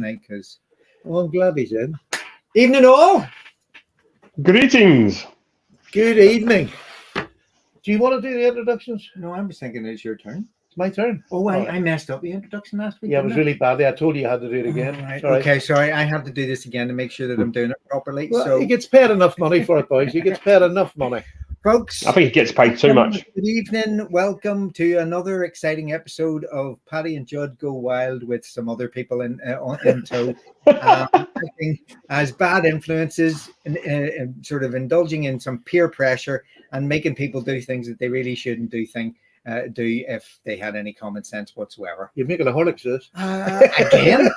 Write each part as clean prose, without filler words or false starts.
tonight because I'm glad he's in. evening all. Greetings. Good evening. Do you want to do the introductions? No, I was thinking it's your turn. It's my turn. Oh, I messed up the introduction last week. Yeah, it was really badly. I told you you had to do it again. Right. Sorry. Okay, sorry. I have to do this again to make sure that I'm doing it properly. Well, so he gets paid enough money for it, boys. He gets paid enough money. folks, I think he gets paid too much. good evening. Welcome to another exciting episode of Paddy and Jud Go Wild with some other people in tow. Acting as bad influences and sort of indulging in some peer pressure and making people do things that they really shouldn't do if they had any common sense whatsoever. You're making a Horlicks this. Again?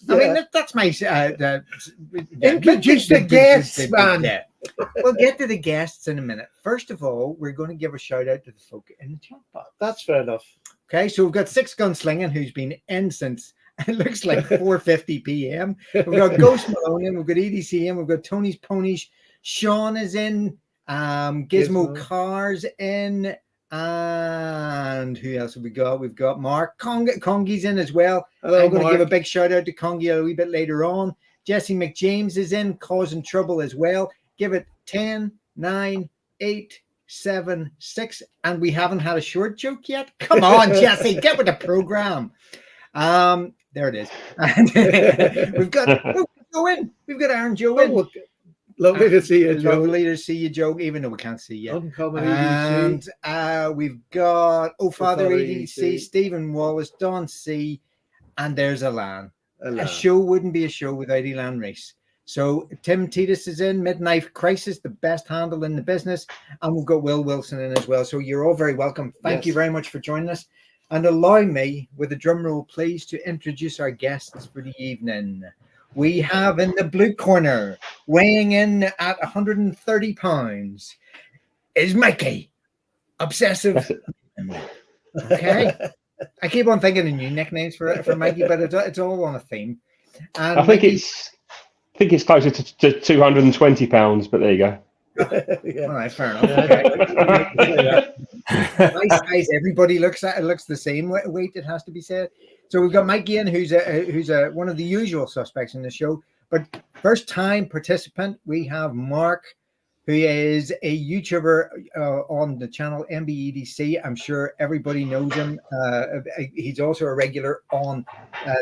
I mean, that's my... Introduce the guests, man. Yeah. We'll get to the guests in a minute. First of all, we're going to give a shout out to the folk in the chat box. That's fair enough. Okay, so we've got Six Gun Slinging, who's been in since it looks like 4:50 p.m. We've got Ghost Malone in, we've got EDC in, we've got Tony's Ponies, Sean is in, Gizmo Cars in, and who else have we got? We've got Mark. Congi's in as well. Hello, I'm going Mark. to give a big shout out to Congi a wee bit later on. Jesse McJames is in, causing trouble as well. Give it 10, 9, 8, 7, 6, and we haven't had a short joke yet. Come on, Jesse, get with the program. There it is. And we've got Joe in. We've got Aaron Joe in. Lovely to see you, Joe. Lovely to see you, Joe, even though we can't see you. Uncommon And we've got Father EDC, EDC, Stephen Wallace, Don C, and there's Alan. Hello. A show wouldn't be a show without Elan Reese. So Tim Titus is in, Midnight Crisis, the best handle in the business, and we've got Will Wilson in as well. So you're all very welcome. Thank you very much for joining us. And allow me, with a drum roll, please, to introduce our guests for the evening. We have in the blue corner, weighing in at 130 pounds, is Mikey, obsessive. Okay. I keep on thinking of new nicknames for Mikey, but it's all on a theme. And I think it's closer to 220 pounds, but there you go. Yeah. All right, fair enough. Okay. Nice guys. Everybody looks the same weight. It has to be said. So we've got Mikey in, who's one of the usual suspects in the show, but first time participant. We have Mark, who is a YouTuber on the channel MBEDC. I'm sure everybody knows him. He's also a regular on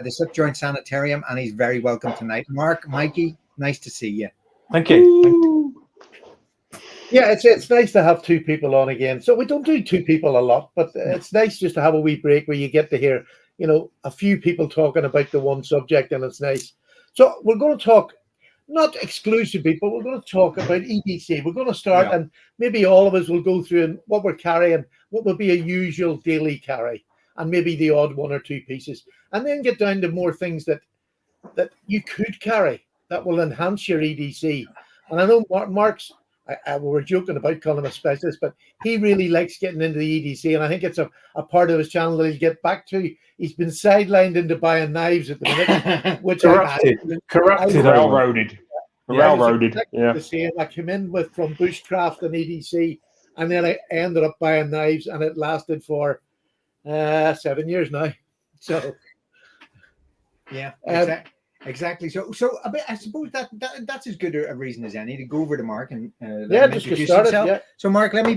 the Slip Joint Sanitarium, and he's very welcome tonight. Mark, Mikey, nice to see you. Thank you. Yeah, it's nice to have two people on again. So we don't do two people a lot, but it's nice just to have a wee break where you get to hear, a few people talking about the one subject, and it's nice. So we're going to talk, not exclusively, but we're going to talk about EDC. We're going to start, and maybe all of us will go through what we're carrying, what would be a usual daily carry, and maybe the odd one or two pieces, and then get down to more things that you could carry that will enhance your EDC. And I know Mark's, we were joking about calling him a specialist, but he really likes getting into the EDC, and I think it's a part of his channel that he'll get back to. He's been sidelined into buying knives at the minute, which corrupted, railroaded. Yeah. The same. I came in from bushcraft and EDC, and then I ended up buying knives, and it lasted for 7 years now. So yeah, exactly. So I suppose that's as good a reason as any to go over to Mark and just get started. Yeah. So Mark, let me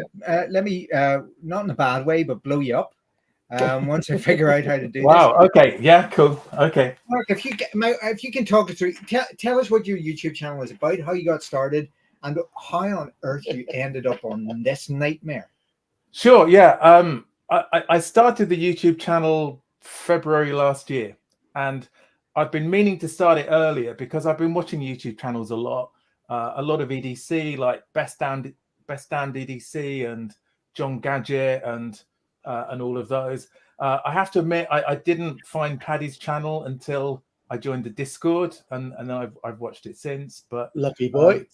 not in a bad way, but blow you up once I figure out how to do this. Wow. Okay. Yeah. Cool. Okay. Mark, if you can talk us through, tell us what your YouTube channel is about, how you got started, and how on earth you ended up on this nightmare. Sure. Yeah. I started the YouTube channel February last year, and I've been meaning to start it earlier because I've been watching YouTube channels a lot of EDC, like Best Damned EDC and John Gadget and all of those. I have to admit, I didn't find Paddy's channel until I joined the Discord, and I've watched it since. But lucky boy.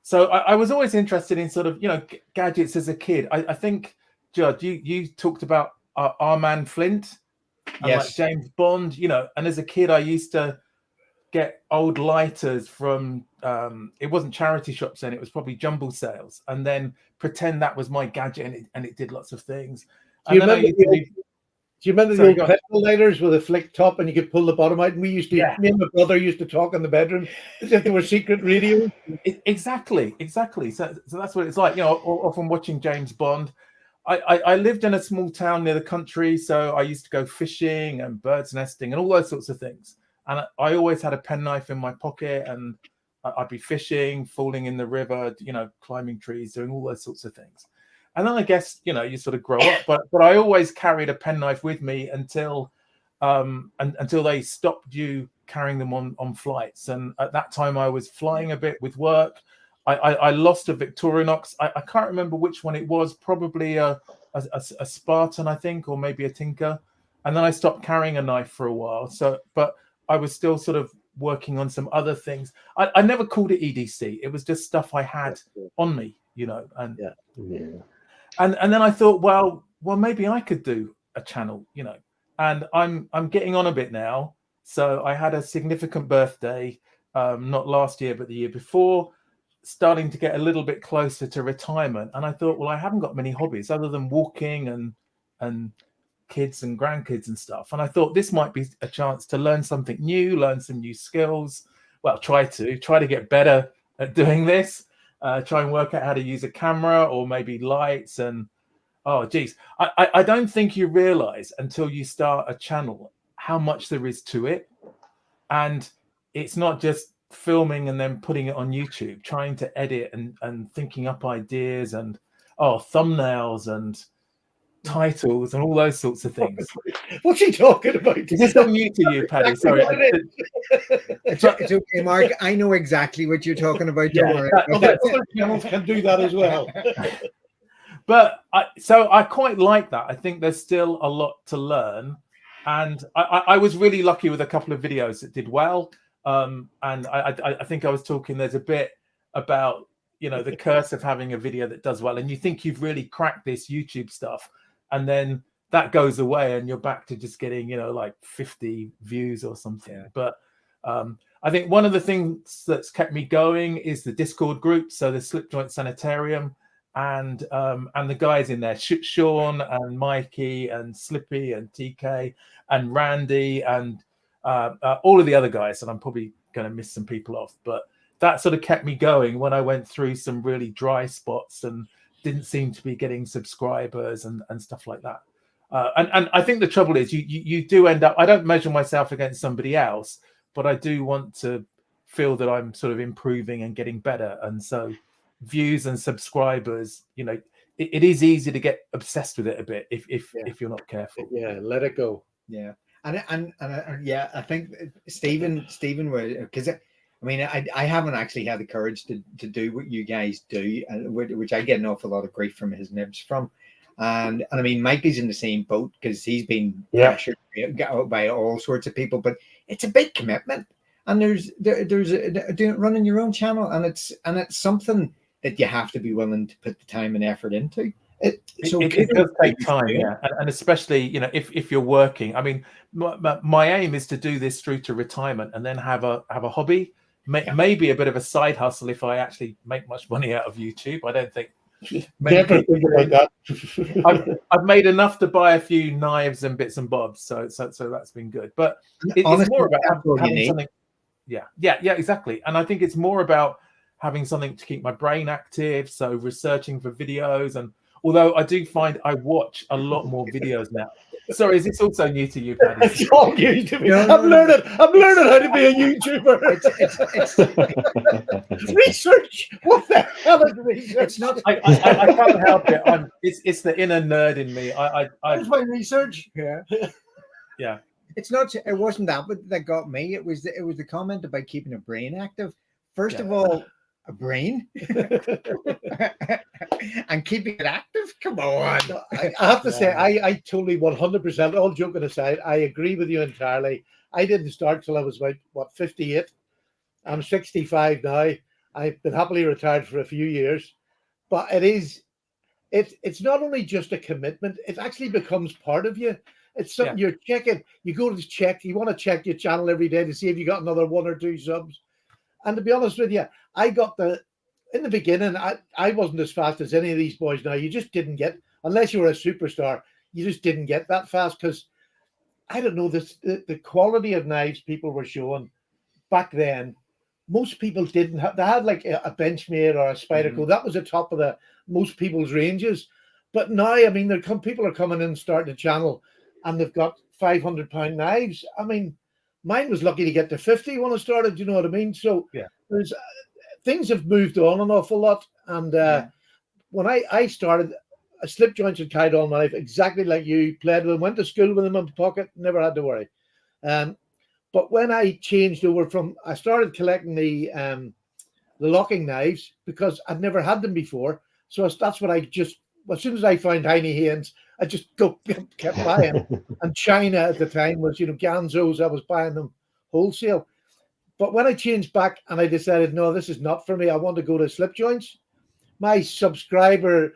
So I was always interested in sort of gadgets as a kid. I think Judd, you talked about our man Flint. And yes, like James Bond, and as a kid, I used to get old lighters from, it wasn't charity shops then, it was probably jumble sales, and then pretend that was my gadget, and it did lots of things. Do you remember Do you remember Sorry, the old petrol lighters with a flick top and you could pull the bottom out? And we used to, me and my brother used to talk in the bedroom as if there were secret radios. Exactly. So that's what it's like. You know, often watching James Bond. I lived in a small town near the country, so I used to go fishing and birds nesting and all those sorts of things. And I always had a penknife in my pocket, and I'd be fishing, falling in the river, you know, climbing trees, doing all those sorts of things. And then I guess, you know, you sort of grow up, but I always carried a penknife with me until they stopped you carrying them on flights. And at that time I was flying a bit with work. I lost a Victorinox. I can't remember which one it was, probably a Spartan, I think, or maybe a Tinker. And then I stopped carrying a knife for a while. So, but I was still sort of working on some other things. I never called it EDC. It was just stuff I had on me, you know. And and then I thought, well, maybe I could do a channel, you know. And I'm getting on a bit now. So I had a significant birthday, not last year, but the year before, starting to get a little bit closer to retirement. And I thought, well, I haven't got many hobbies other than walking and kids and grandkids and stuff. And I thought this might be a chance to learn something new, learn some new skills. Well, try to get better at doing this. Try and work out how to use a camera or maybe lights. And oh geez, I don't think you realize until you start a channel how much there is to it. And it's not just filming and then putting it on YouTube, trying to edit and thinking up ideas and thumbnails and titles and all those sorts of things. What's he talking about? Is this all new to you, Paddy? Sorry. It's okay, Mark. I know exactly what you're talking about. Don't worry. Other channels can do that as well. But I quite like that. I think there's still a lot to learn. And I was really lucky with a couple of videos that did well. And I think I was talking, there's a bit about, you know, the curse of having a video that does well. And you think you've really cracked this YouTube stuff. And then that goes away and you're back to just getting, you know, like 50 views or something. Yeah. But I think one of the things that's kept me going is the Discord group. So the Slip Joint Sanitarium and the guys in there, Sean and Mikey and Slippy and TK and Randy and all of the other guys. And I'm probably going to miss some people off, but that sort of kept me going when I went through some really dry spots and didn't seem to be getting subscribers and stuff like that. And I think the trouble is you do end up, I don't measure myself against somebody else, but I do want to feel that I'm sort of improving and getting better. And so views and subscribers, you know, it is easy to get obsessed with it a bit if you're not careful. Yeah, let it go. Yeah. And yeah, I think Stephen was, because I mean, I haven't actually had the courage to do what you guys do, which I get an awful lot of grief from his nibs from. And I mean, Mikey's in the same boat because he's been pressured by all sorts of people, but it's a big commitment. And there's running your own channel, and it's something that you have to be willing to put the time and effort into. It does take time, and especially, you know, if you're working. I mean, my aim is to do this through to retirement, and then have a hobby, maybe a bit of a side hustle if I actually make much money out of YouTube. I don't think. Never think about that. I've made enough to buy a few knives and bits and bobs, so that's been good. But it's more about having something. Yeah, exactly. And I think it's more about having something to keep my brain active. So researching for videos, and although I do find I watch a lot more videos now. Sorry, is this also new to you, Paddy? It's all new to me. I'm learning how to be a YouTuber. It's research. What the hell is research? It's not. I can't help it. It's the inner nerd in me. That's my research. Yeah. It's not. It wasn't that got me. It was the comment about keeping a brain active. First of all, a brain and keeping it active. Come on. I have to say, I totally 100%, all joking aside, I agree with you entirely. I didn't start till I was about 58. I'm 65 now. I've been happily retired for a few years, but it's not only just a commitment, it actually becomes part of you. It's something you're checking. You go to check, you want to check your channel every day to see if you got another 1 or 2 subs. And to be honest with you, in the beginning, I wasn't as fast as any of these boys now. You just didn't get, unless you were a superstar, you just didn't get that fast because I don't know the quality of knives people were showing back then. Most people didn't have. They had like a Benchmade or a Spyderco. That was the top of most people's ranges. But now, I mean, people are coming in, starting a channel, and they've got £500 knives. I mean, mine was lucky to get to 50 when I started. You know what I mean? So there's things have moved on an awful lot. And when I started, a slip jointed Kydal knife, exactly like you, played with them, went to school with them in my pocket, never had to worry. But when I changed over I started collecting the locking knives because I'd never had them before. So that's what as soon as I found tiny hands, I just kept buying. And China at the time was, Ganzos, I was buying them wholesale. But when I changed back and I decided, no, this is not for me, I want to go to slip joints, my subscriber,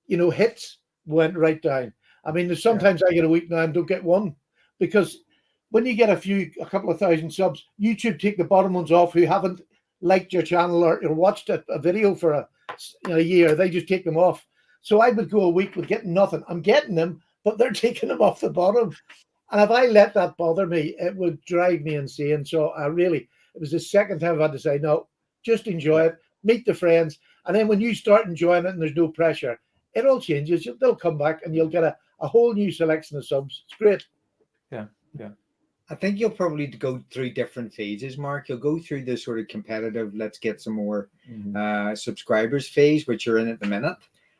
hits went right down. I mean, there's sometimes I get a week now and don't get one because when you get a couple of thousand subs, YouTube take the bottom ones off who haven't liked your channel or watched a video for a year. They just take them off. So I would go a week with getting nothing. I'm getting them, but they're taking them off the bottom. And if I let that bother me, it would drive me insane. So it was the second time I've had to say, no, just enjoy it, meet the friends. And then when you start enjoying it and there's no pressure, it all changes. They'll come back and you'll get a whole new selection of subs. It's great. Yeah. I think you'll probably go through different phases, Mark. You'll go through the sort of competitive, let's get some more subscribers phase, which you're in at the minute.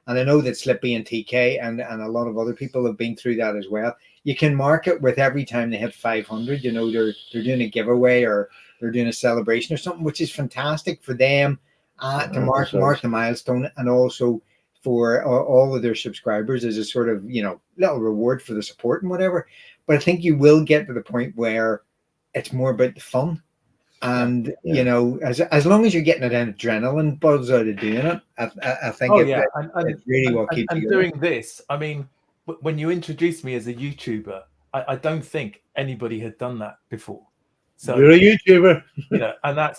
And I know that Slippy and TK and a lot of other people have been through that as well. You can market with every time they hit 500, they're doing a giveaway or they're doing a celebration or something, which is fantastic for them to mark the milestone, and also for all of their subscribers as a sort of, little reward for the support and whatever. But I think you will get to the point where it's more about the fun. And, as long as you're getting an adrenaline buzz out of doing it, I think it's really what keeps you going. Doing this, I mean, when you introduced me as a YouTuber, I don't think anybody had done that before. So you're a YouTuber. And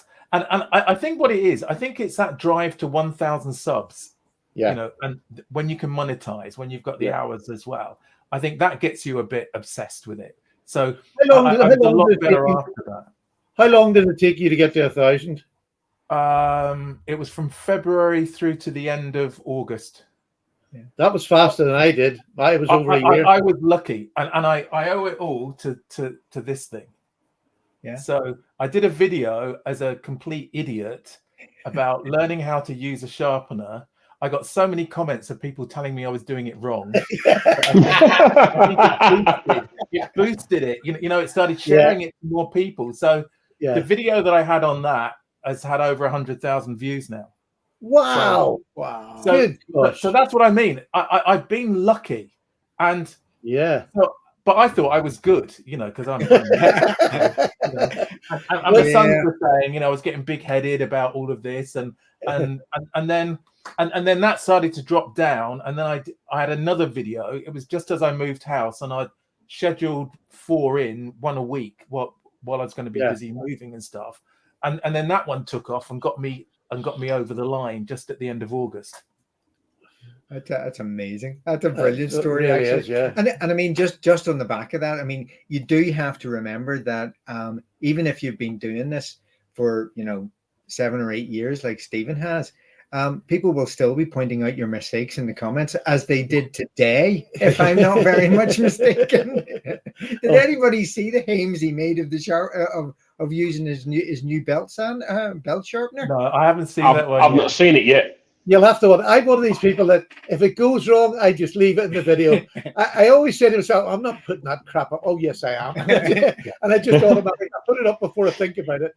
I think what it is, I think it's that drive to 1,000 subs. Yeah. And when you can monetize, when you've got the hours as well, I think that gets you a bit obsessed with it. So I was a lot better after that. How long did it take you to get to 1,000? It was from February through to the end of August. Yeah. That was faster than I did. I was over a year. I was lucky, and I owe it all to this thing. Yeah. So I did a video as a complete idiot about learning how to use a sharpener. I got so many comments of people telling me I was doing it wrong. It boosted it. It started sharing it to more people. So the video that I had on that has had over 100,000 views now. Wow. Wow. So that's what I mean. I've been lucky. And but I thought I was good, because I'm and my sons were saying, I was getting big-headed about all of this, and then that started to drop down, and then I had another video. It was just as I moved house, and I scheduled 4 in, 1 a week while I was going to be busy moving and stuff, and then that one took off and got me over the line just at the end of August. That's amazing. That's a brilliant story, really actually. is, And I mean, just on the back of that, I mean, you do have to remember that even if you've been doing this for 7 or 8 years, like Stephen has, people will still be pointing out your mistakes in the comments, as they did today, if I'm not very much mistaken. Did anybody see the hames he made of the of using his new belt sharpener? No, I haven't seen that one. I've not seen it yet. You'll have to. I'm one of these people that if it goes wrong, I just leave it in the video. I always say to myself, I'm not putting that crap up. Oh, yes, I am. And I just automatically put it up before I think about it.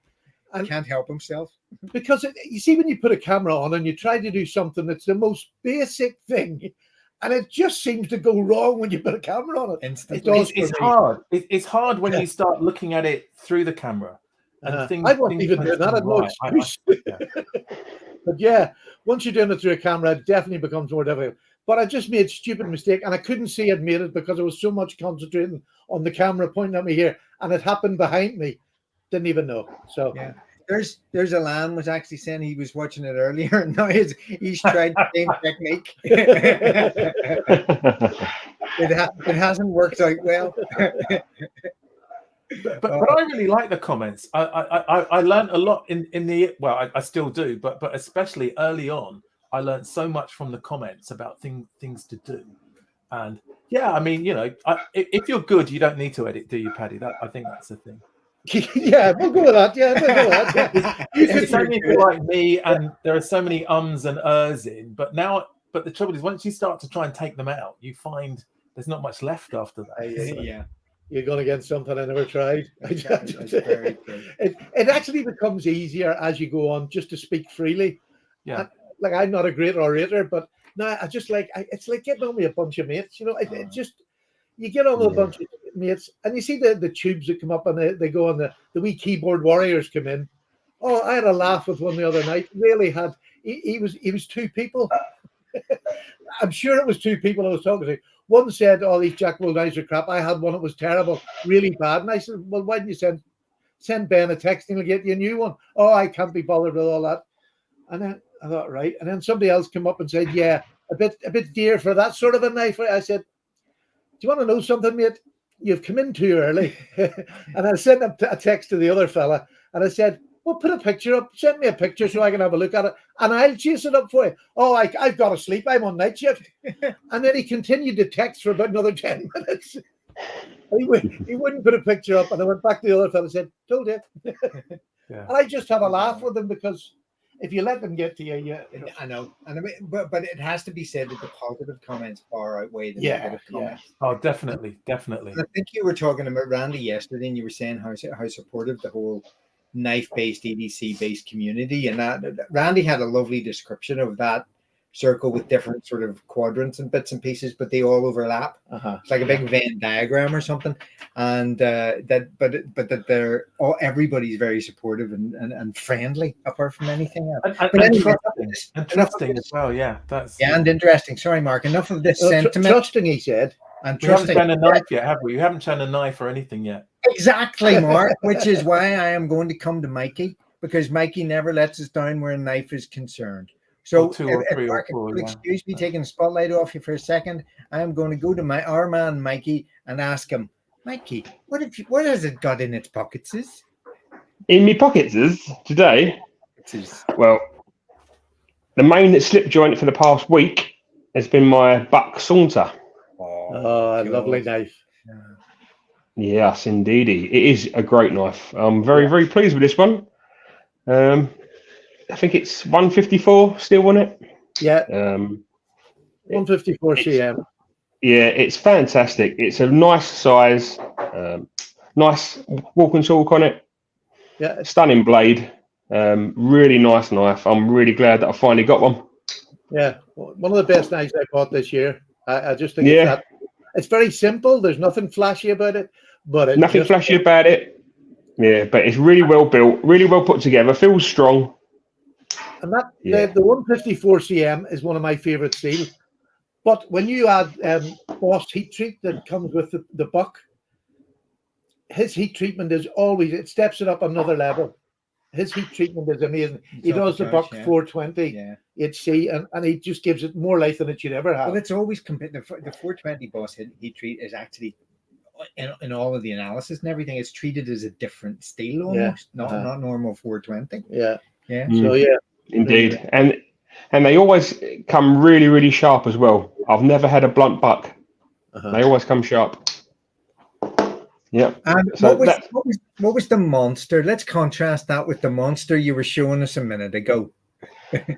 And can't help himself. Because you see, when you put a camera on and you try to do something that's the most basic thing, and it just seems to go wrong when you put a camera on it. Instantly. It's hard. It's hard when you start looking at it through the camera. And I won't even do that. I'd no excuse. But once you're doing it through a camera, it definitely becomes more difficult. But I just made a stupid mistake, and I couldn't see I'd made it because I was so much concentrating on the camera pointing at me here, and it happened behind me. Didn't even know. So there's a lamb was actually saying he was watching it earlier, and now he's tried the same technique. it hasn't worked out well. But I really like the comments. I learned a lot in the I still do, but especially early on, I learned so much from the comments about things to do. And yeah, I mean, if you're good, you don't need to edit, do you, Paddy? I think that's the thing. Yeah, we'll go with that. Yeah, we'll go with that. It's only if you're like me, and there are so many ums and ers in. But the trouble is, once you start to try and take them out, you find there's not much left after that. Yeah. You're going against something I never tried. That's very true. It actually becomes easier as you go on just to speak freely. Yeah. Like I'm not a great orator, but no, I just it's like getting on with a bunch of mates. It just you get on with a bunch of mates, and you see the tubes that come up, and they go on the wee keyboard warriors come in. Oh, I had a laugh with one the other night. Really had. He was two people. I'm sure it was two people I was talking to. One said, "Oh, these Jack Will knives are crap." I had one that was terrible, really bad. And I said, "Well, why didn't you send Ben a text and he'll get you a new one?" "Oh, I can't be bothered with all that." And then I thought, right. And then somebody else came up and said, "Yeah, a bit dear for that sort of a knife." I said, "Do you want to know something, mate? You've come in too early." And I sent a text to the other fella, and I said, "Well, put a picture up. Send me a picture so I can have a look at it, and I'll chase it up for you." "Oh, I've got to sleep. I'm on night shift." And then he continued to text for about another 10 minutes. He wouldn't put a picture up, and I went back to the other fellow and said, "Told you." Yeah. And I just had a laugh with him, because if you let them get to you, I know, and I mean, but it has to be said that the positive comments far outweigh the negative comments. Oh, definitely. And I think you were talking about Randy yesterday, and you were saying how supportive the whole knife-based, EDC-based community, and that Randy had a lovely description of that circle with different sort of quadrants and bits and pieces, but they all overlap. It's like a big Venn diagram or something, and that they're all, everybody's very supportive and friendly, apart from anything else. And trusting as well. Yeah, and interesting. Sorry, Mark. Enough of this sentiment. Trusting, he said. And we haven't shown a knife yet, have we? You haven't shown a knife or anything yet. Exactly, Mark. Which is why I am going to come to Mikey, because Mikey never lets us down where a knife is concerned. So, if Mark, excuse me taking the spotlight off you for a second, I am going to go to our man Mikey and ask him, Mikey, what has it got in its pockets? In my pockets today? Well, the main slip joint for the past week has been my buck saunter. Oh, a lovely knife. Yes, indeed. It is a great knife. I'm very, very pleased with this one. I think it's 154 still on it. Yeah. 154 cm. Yeah, it's fantastic. It's a nice size, nice walk and talk on it. Yeah. Stunning blade. Really nice knife. I'm really glad that I finally got one. Yeah, one of the best knives I bought this year. I just think it's very simple. There's nothing flashy about it, but nothing flashy about it. Yeah, but it's really well built, really well put together. Feels strong. And the 154 cm is one of my favorite steel. But when you add Boss heat treat that comes with the buck, his heat treatment is always, it steps it up another level. His heat treatment is amazing. He does the buck 420 HC, and he just gives it more life than it should ever have. Well, it's always the 420 Boss heat treat is actually, in all of the analysis and everything, it's treated as a different steel almost, not normal 420. Yeah. So indeed, and they always come really, really sharp as well. I've never had a blunt buck. They always come sharp. Yeah. And so what was the monster? Let's contrast that with the monster you were showing us a minute ago.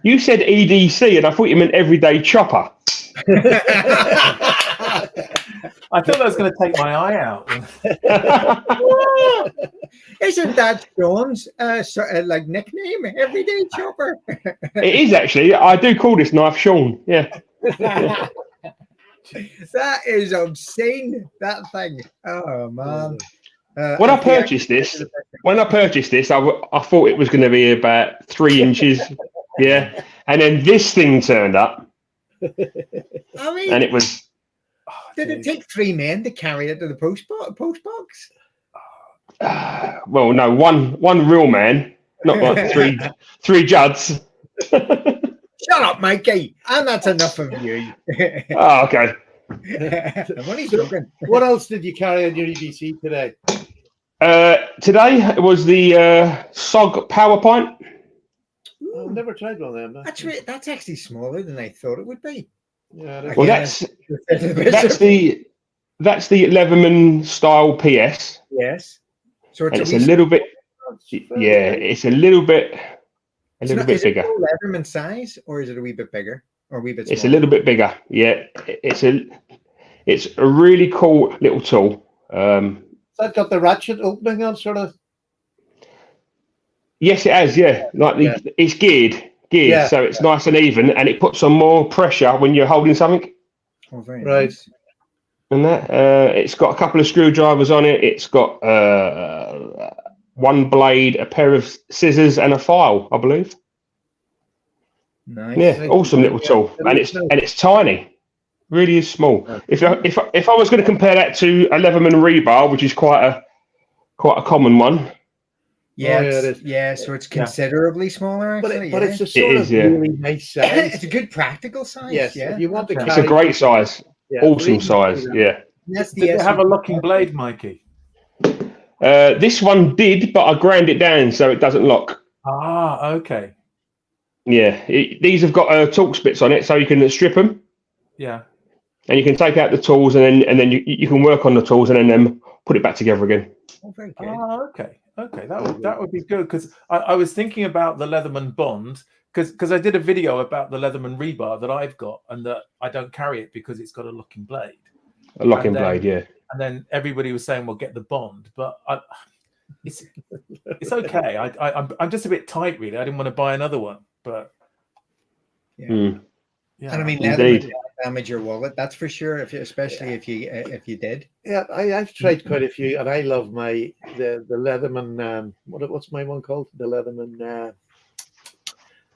You said EDC, and I thought you meant everyday chopper. I thought that was going to take my eye out. Isn't that Sean's nickname? Everyday chopper. It is actually. I do call this knife Sean. Yeah. That is obscene. That thing. Oh man. When I purchased this, I thought it was going to be about 3 inches. Yeah, and then this thing turned up. I mean, and it was. Did it take 3 men to carry it to the post box? Well, no, one real man, not like three Juds. Shut up, Mikey. And that's enough of you. Oh, okay. I'm only joking. What else did you carry on your EBC today? Today it was the SOG Power Pint. I've never tried one of them. That's actually smaller than I thought it would be. Yeah, Well, that's the Leatherman style PS. Yes. So it's a little bit. Yeah, it's a little bit bigger. Is it Leatherman size, or is it a wee bit bigger, or a wee bit smaller? It's a little bit bigger. Yeah, it's a really cool little tool. That got the ratchet opening on, sort of. Yes, it has. Yeah, it's geared, Yeah. so it's nice and even, and it puts on more pressure when you're holding something. Oh, very right. nice. And that it's got a couple of screwdrivers on it. It's got one blade, a pair of scissors, and a file, I believe. Nice. Yeah, awesome little tool, and it's tiny. Really is small. If I was going to compare that to a Leatherman rebar, which is quite a common one. Yeah, so it's considerably smaller, actually. But it's a sort of really nice size. It's a good practical size. Yes, yeah. If you want to it's a great size. Awesome size. Yeah. Did it have a locking blade, Mikey? This one did, but I ground it down so it doesn't lock. Ah, okay. Yeah, these have got Torx bits on it, so you can strip them. Yeah. And you can take out the tools, and then you can work on the tools, and then put it back together again. Oh, very good. Oh, okay. That would be good, because I was thinking about the Leatherman Bond, because I did a video about the Leatherman rebar that I've got, and that I don't carry it because it's got a locking blade. A locking blade, yeah. And then everybody was saying, "Well, get the Bond," but it's okay. I'm just a bit tight, really. I didn't want to buy another one, but yeah. And I mean, Leatherman damage your wallet, that's for sure. Especially if you did. Yeah, I've tried quite a few, and I love the Leatherman. What's my one called? The Leatherman.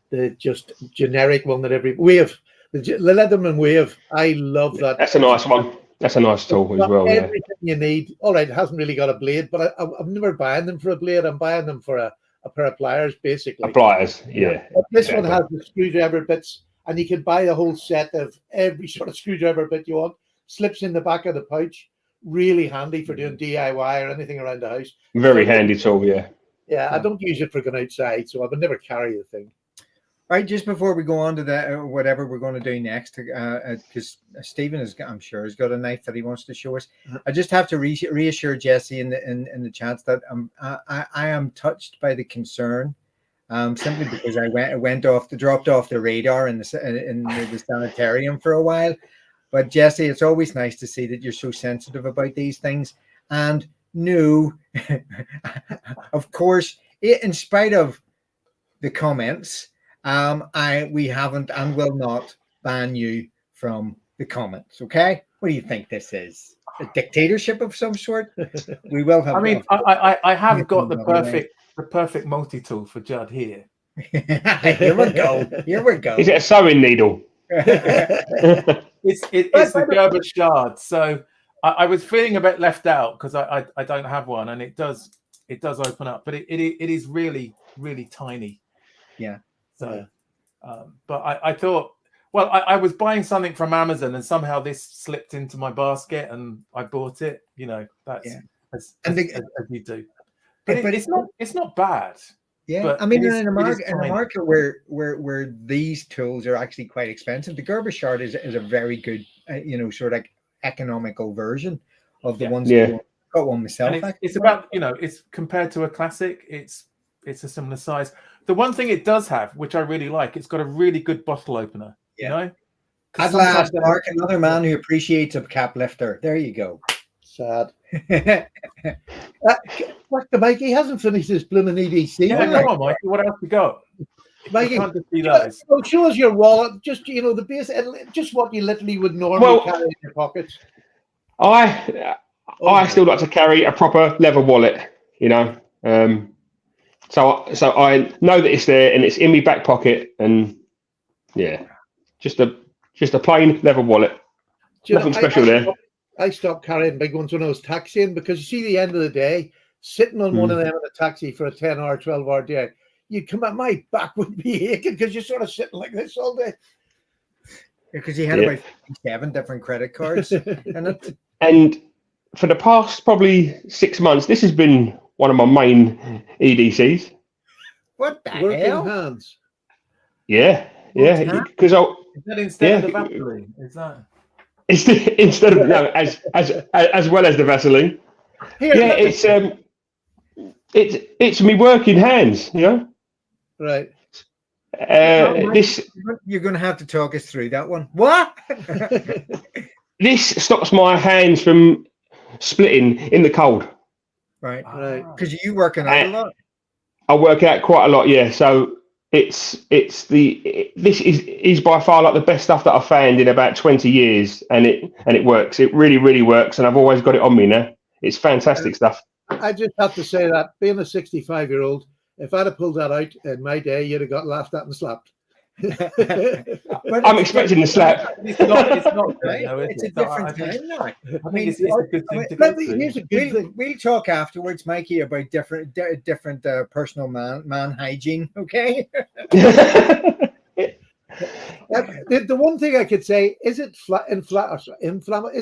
The just generic one that every Wave. The Leatherman Wave. I love that. That's a nice one. That's a nice tool as well. Everything you need. All right, it hasn't really got a blade, but I'm never buying them for a blade. I'm buying them for a pair of pliers, basically. Pliers, yeah. But this one has the screwdriver bits, and you can buy a whole set of every sort of screwdriver bit you want. Slips in the back of the pouch. Really handy for doing DIY or anything around the house. Very handy tool, yeah. Yeah, I don't use it for going outside, so I would never carry the thing. Right, just before we go on to that, whatever we're going to do next, because Stephen I'm sure has got a knife that he wants to show us. I just have to reassure Jesse in the chat that I am touched by the concern, simply because I dropped off the radar in the sanitarium for a while. But Jesse, it's always nice to see that you're so sensitive about these things. And no, of course, in spite of the comments. We haven't and will not ban you from the comments. Okay, what do you think this is? A dictatorship of some sort? We will have. I mean, I have got the perfect multi-tool for Jud here. Here we go. Here we go. Is it a sewing needle? It's the Gerber shard. So I was feeling a bit left out because I don't have one, and it does open up, but it is really, really tiny. Yeah. So, but I thought, well, I was buying something from Amazon, and somehow this slipped into my basket, and I bought it. You know, that's as you do. But it's not bad. Yeah, but I mean, in a market where these tools are actually quite expensive, the Gerber shard is a very good, sort of like economical version of the ones. Yeah, got one myself. And it's about it's compared to a classic. It's a similar size. The one thing it does have, which I really like, it's got a really good bottle opener. Yeah. At last, Mark, another man who appreciates a cap lifter. There you go. Sad. Dr. Mikey hasn't finished his blooming EDC. Yeah, come on, Mikey. What else we got? Mikey, show us your wallet. Just the base, just what you literally would normally carry in your pockets. I still like to carry a proper leather wallet. So I know that it's there and it's in my back pocket, and just a plain leather wallet. Nothing special there. I stopped carrying big ones when I was taxiing, because you see, the end of the day, sitting on one of them in a taxi for a 10-hour, 12-hour day, you'd come out, my back would be aching because you're sort of sitting like this all day. Because you had about 7 different credit cards in it. And for the past probably 6 months, this has been one of my main EDCs. What the Working hell? hands. Yeah, Full-time? because Is that instead of the Yeah. Vaseline? Is that? instead of no, as well as the Vaseline. Here, Yeah, it's me working hands, you know. right. This You're going to have to talk us through that one. What? this stops my hands from splitting in the cold. Right. Right. Because you working out a lot. I work out quite a lot, yeah. So this is by far like the best stuff that I've found in about 20 years, and it works. It really, really works, and I've always got it on me now. It's fantastic stuff. I just have to say that being a 65-year-old, if I'd have pulled that out in my day, you'd have got laughed at and slapped. I'm expecting the slap. It's not Right? though, is It's a it? So different time now. I think it's a good thing to go But through. here's a good thing. We'll talk afterwards, Mikey, about different personal man hygiene. Okay. The one thing I could say, is it is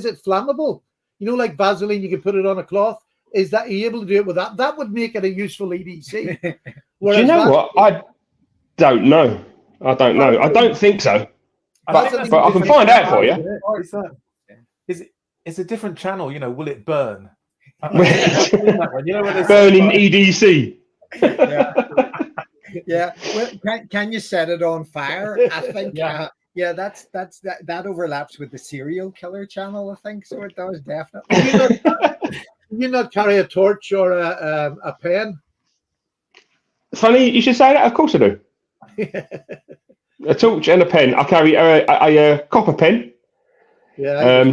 it flammable? You know, like Vaseline, you can put it on a cloth. Is that, are you able to do it with that? That would make it a useful EDC. Do you know what? I don't know. I don't think so. But I can find out for you. It's a different channel, you know. Will it burn? Burning EDC. Yeah. Well, can you set it on fire? I think. Yeah, that overlaps with the serial killer channel. I think so. It does definitely. Can you not carry a torch or a pen? Funny you should say that. Of course I do. A torch and a pen. I carry a copper pen. Yeah.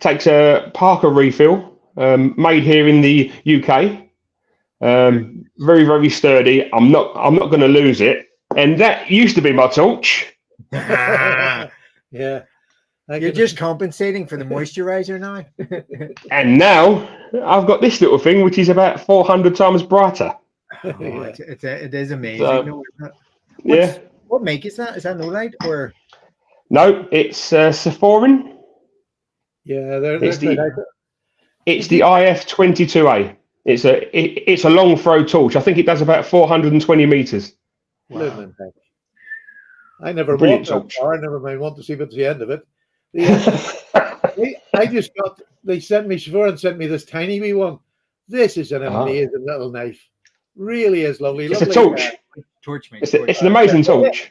Takes a Parker refill, made here in the UK. Very, very sturdy. I'm not going to lose it. And that used to be my torch. Yeah. You're just compensating for the moisturizer now. And now I've got this little thing, which is about 400 times brighter. It is amazing. So, yeah. What make is that? Is that no light or? No, it's Sephorin. Yeah, It's the IF22A. It's a long throw torch. I think it does about 420 meters. Wow. I never Brilliant walked that torch. far. I never mind want to see what's the end of it. They sent me this tiny wee one. This is an amazing little knife. Really is lovely. It's lovely, a torch. Torch me. It's an amazing torch.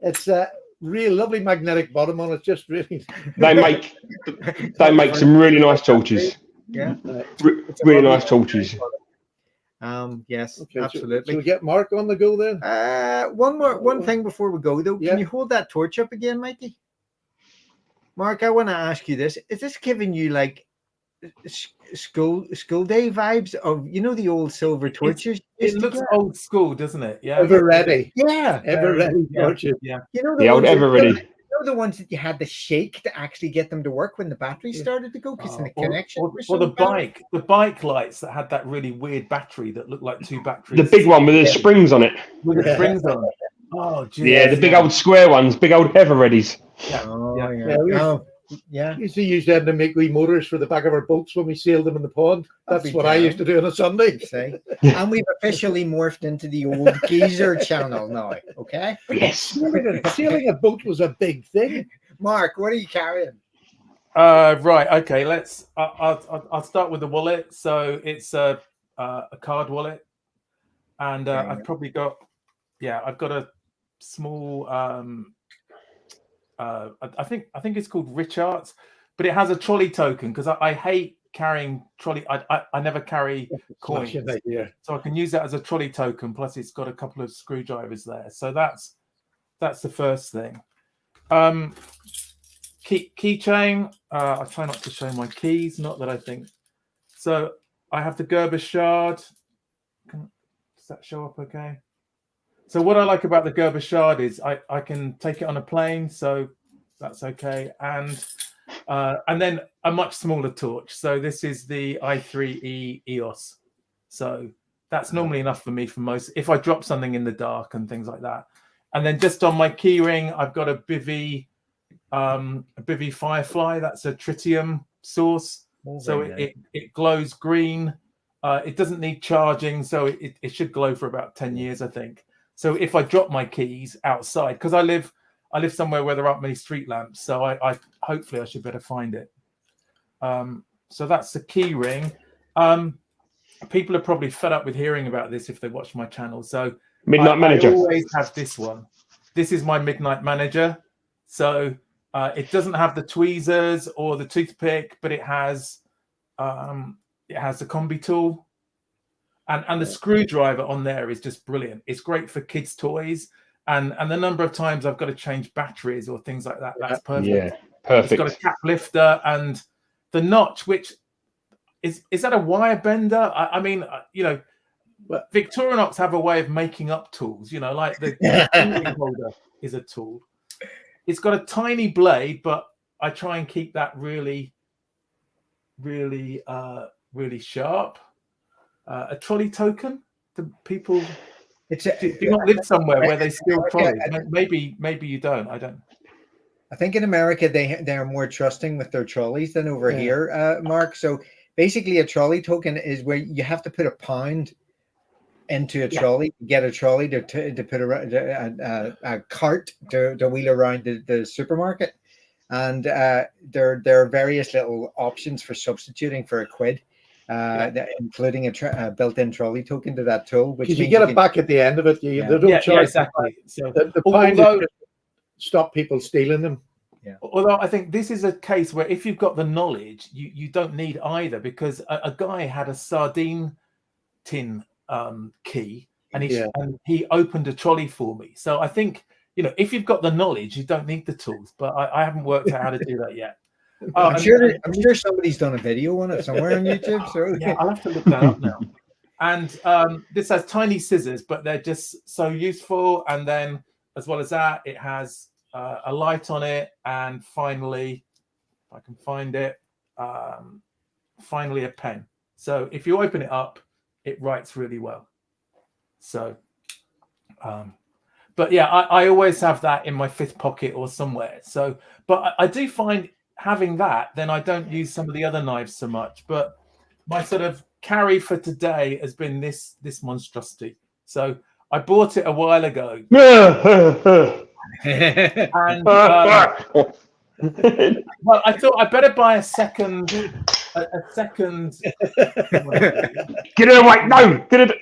It's a real lovely magnetic bottom on it. Just really. They make some really nice torches. Yeah. Really nice torches. Yes, Okay, absolutely. Should we get Mark on the go then? One thing before we go though. Yeah. Can you hold that torch up again, Mikey? Mark, I want to ask you this. Is this giving you like school day vibes of, you know, the old silver torches? It looks old school, doesn't it? Yeah. Ever ready. Yeah. Ever ready torches. Yeah. You know The old Ever Ready. You know the ones that you had to shake to actually get them to work when the battery started to go because the connection. Or the bike lights that had that really weird battery that looked like two batteries. The big one with the springs on it. With the springs on it. Oh, geez. Yeah, the big old square ones, big old Ever Readies. Yeah. We used to use them to make wee motors for the back of our boats when we sailed them in the pond. That's what I used to do on a Sunday. And we've officially morphed into the old geezer channel now. Okay. Yes. Sailing a boat was a big thing. Mark, what are you carrying? Right. Okay. I'll start with the wallet. So it's a card wallet, and I've probably got I've got a small I think it's called Rich Arts, but it has a trolley token because I hate carrying trolley. I never carry coins, so I can use that as a trolley token. Plus, it's got a couple of screwdrivers there, so that's the first thing. Keychain. I try not to show my keys. Not that I think. So I have the Gerber shard. Does that show up okay? So what I like about the Gerber shard is I can take it on a plane, so that's okay. And then a much smaller torch. So this is the i3E EOS. So that's normally enough for me for most. If I drop something in the dark and things like that, And then just on my key ring, I've got a Bivy Firefly. That's a tritium source. So it glows green. It doesn't need charging, so it should glow for about 10 years, I think. So if I drop my keys outside, because I live somewhere where there aren't many street lamps, so I hopefully I should better find it. So that's the key ring. People are probably fed up with hearing about this if they watch my channel. So Midnight Manager. I always have this one. This is my Midnight Manager. So it doesn't have the tweezers or the toothpick, but it has the combi tool, and the screwdriver on there is just brilliant. It's great for kids' toys, and the number of times I've got to change batteries or things like that. That's perfect. Yeah, perfect. It's got a cap lifter, and the notch, which is that a wire bender? I mean, you know, Victorinox have a way of making up tools. You know, like the fingering holder is a tool. It's got a tiny blade, but I try and keep that really sharp. A trolley token. Do people do you not live somewhere where they steal trolleys? Maybe you don't. I don't. I think in America they're more trusting with their trolleys than over here, Mark. So basically, a trolley token is where you have to put £1 into a trolley, get a trolley to put a cart to wheel around the supermarket, and there are various little options for substituting for £1, including a built-in trolley token to that tool, which you get it back at the end of it. They don't charge exactly. So the pound stop people stealing them. Yeah. Although I think this is a case where if you've got the knowledge, you don't need either, because a guy had a sardine tin key, and he opened a trolley for me. So I think, you know, if you've got the knowledge, you don't need the tools. But I haven't worked out how to do that yet. I'm sure somebody's done a video on it somewhere on YouTube. So yeah, I'll have to look that up now. And this has tiny scissors, but they're just so useful. And then, as well as that, it has a light on it, and finally, if I can find it, finally a pen. So if you open it up, it writes really well. So, but yeah, I always have that in my fifth pocket or somewhere. So, but I do find having that, then I don't use some of the other knives so much. But my sort of carry for today has been this monstrosity. So I bought it a while ago. And well, I thought I better buy a second. Get it away! No, get it.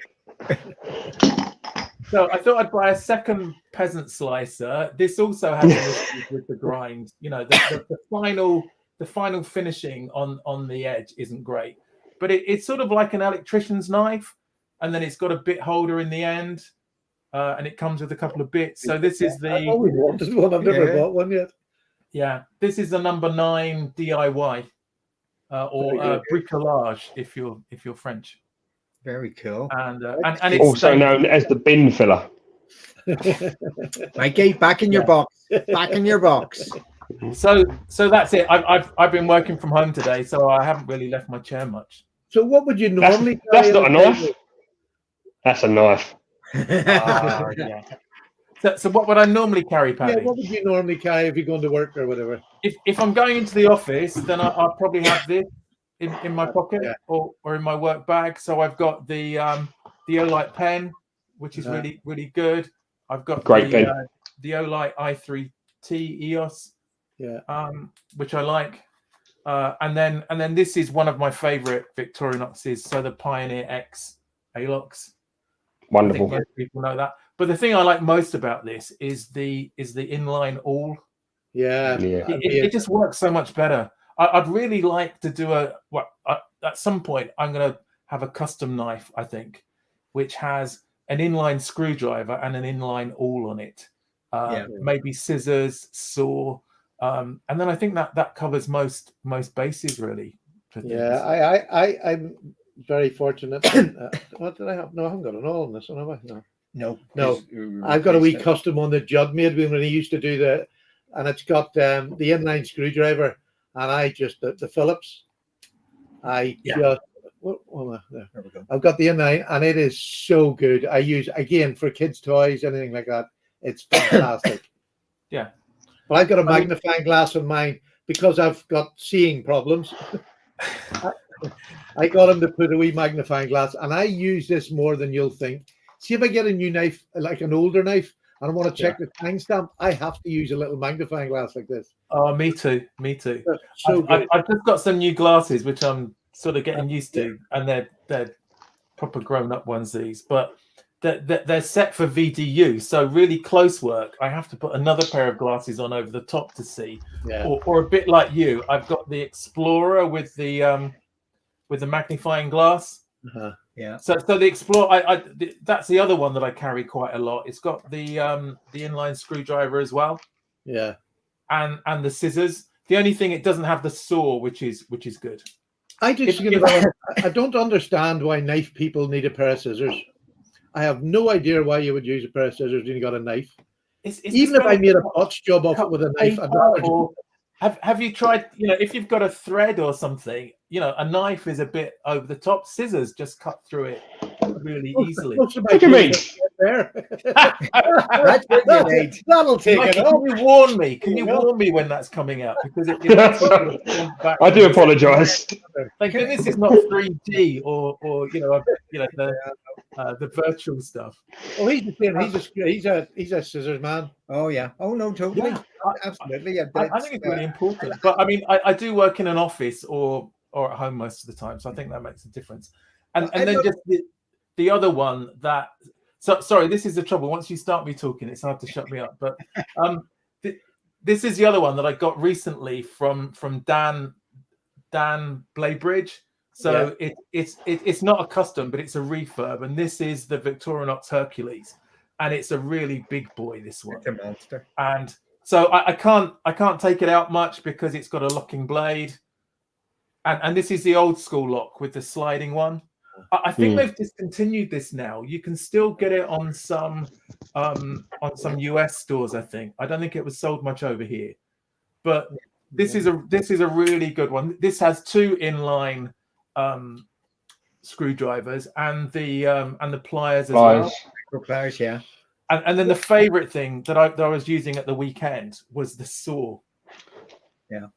So I thought I'd buy a second peasant slicer. This also has issues with the grind. You know, the final finishing on the edge isn't great, but it's sort of like an electrician's knife, and then it's got a bit holder in the end. And it comes with a couple of bits. So this is the. I've always wanted one. I've never bought one yet. Yeah, this is the number 9 DIY, or bricolage if you're French. Very cool. And it's also known as the bin filler. Mikey, back in your box. Back in your box. So that's it. I've been working from home today, so I haven't really left my chair much. So what would you normally? That's not a knife. That's a knife. Yeah. So what would I normally carry, Paddy? Yeah, what would you normally carry if you're going to work or whatever? If I'm going into the office, then I'll probably have this in my pocket or in my work bag. So I've got the Olight pen, which is really, really good. I've got the Olight i3T EOS, which I like. And then this is one of my favorite Victorinoxes, so the Pioneer X Alox. Wonderful. I think most people know that. But the thing I like most about this is the inline awl. Yeah. It just works so much better. I'd really like to do at some point I'm going to have a custom knife, I think, which has an inline screwdriver and an inline awl on it. Maybe scissors, saw, and then I think that covers most bases really. I'm very fortunate. What did I have? No, I haven't got an awl on this one, have I? No. I've got a wee custom one that Jud made when he used to do and it's got the inline screwdriver, and the Phillips. There we go. I've got the inline, and it is so good. I use again for kids' toys, anything like that. It's fantastic. Yeah. Well, I've got a magnifying glass on mine because I've got seeing problems. I got him to put a wee magnifying glass, and I use this more than you'll think. See, if I get a new knife, like an older knife, and I want to check the time stamp, I have to use a little magnifying glass like this. Oh, me too. Me too. So I've just got some new glasses, which I'm sort of getting used to, and they're proper grown-up ones, these, but they're set for VDU, so really close work. I have to put another pair of glasses on over the top to see, or a bit like you. I've got the Explorer with the magnifying glass. Yeah. So the Explorer, that's the other one that I carry quite a lot. It's got the inline screwdriver as well. Yeah. And the scissors. The only thing, it doesn't have the saw, which is good. I don't understand why knife people need a pair of scissors. I have no idea why you would use a pair of scissors when you got a knife. Even if I made a botch job off it with a knife, I'd rather. Have you tried, if you've got a thread or something, a knife is a bit over the top. Scissors just cut through it really easily. What do you mean? That'll take Mikey, it off. Can you warn me? Can you warn me when that's coming out? Because I do apologise. Thank goodness it's not 3D or the virtual stuff. Oh, he's the same. He's a scissors man. Oh yeah. Oh no, totally. Yeah. Absolutely. I think it's really important. But I mean, I do work in an office or at home most of the time, so I think that makes a difference. And then just the other one that. So sorry, this is the trouble. Once you start me talking, it's hard to shut me up. But this is the other one that I got recently from Dan Blaybridge. So it's not a custom, but it's a refurb, and this is the Victorinox Hercules, and it's a really big boy. This one, it's a monster. And so I can't take it out much because it's got a locking blade, and this is the old school lock with the sliding one. I think they've discontinued this now. You can still get it on some US stores. I don't think it was sold much over here, but this is a really good one. This has two inline screwdrivers and the pliers as well. Pliers, yeah. And then the favorite thing that I was using at the weekend was the saw. Yeah,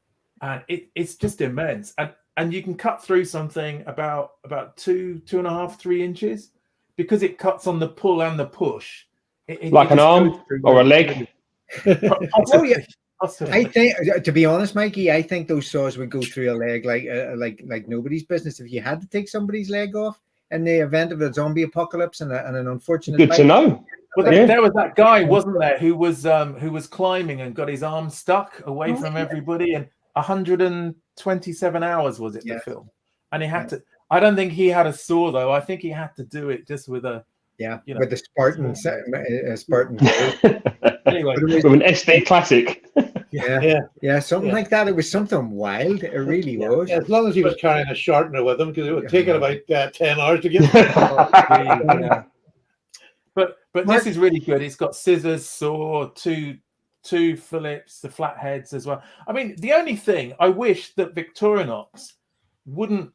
and it's just immense. And you can cut through something about 2.5, 3 inches because it cuts on the pull and the push. Like an arm or a leg. Oh yeah. I think, to be honest, Mikey, I think those saws would go through a leg like nobody's business. If you had to take somebody's leg off in the event of a zombie apocalypse and an unfortunate. Good to know. Well, there was that guy, wasn't there, who was climbing and got his arm stuck away from everybody, and 127 hours was it, the film, and he had to. I don't think he had a saw though. I think he had to do it just with a with the Spartan. Anyway, with an SD Classic. Something like that. It was something wild. It really was. Yeah, as long as he was carrying a sharpener with him, because it would take it about 10 hours to get. But this is really good. It's got scissors, saw, two Phillips, the flatheads as well. I mean, the only thing I wish that Victorinox wouldn't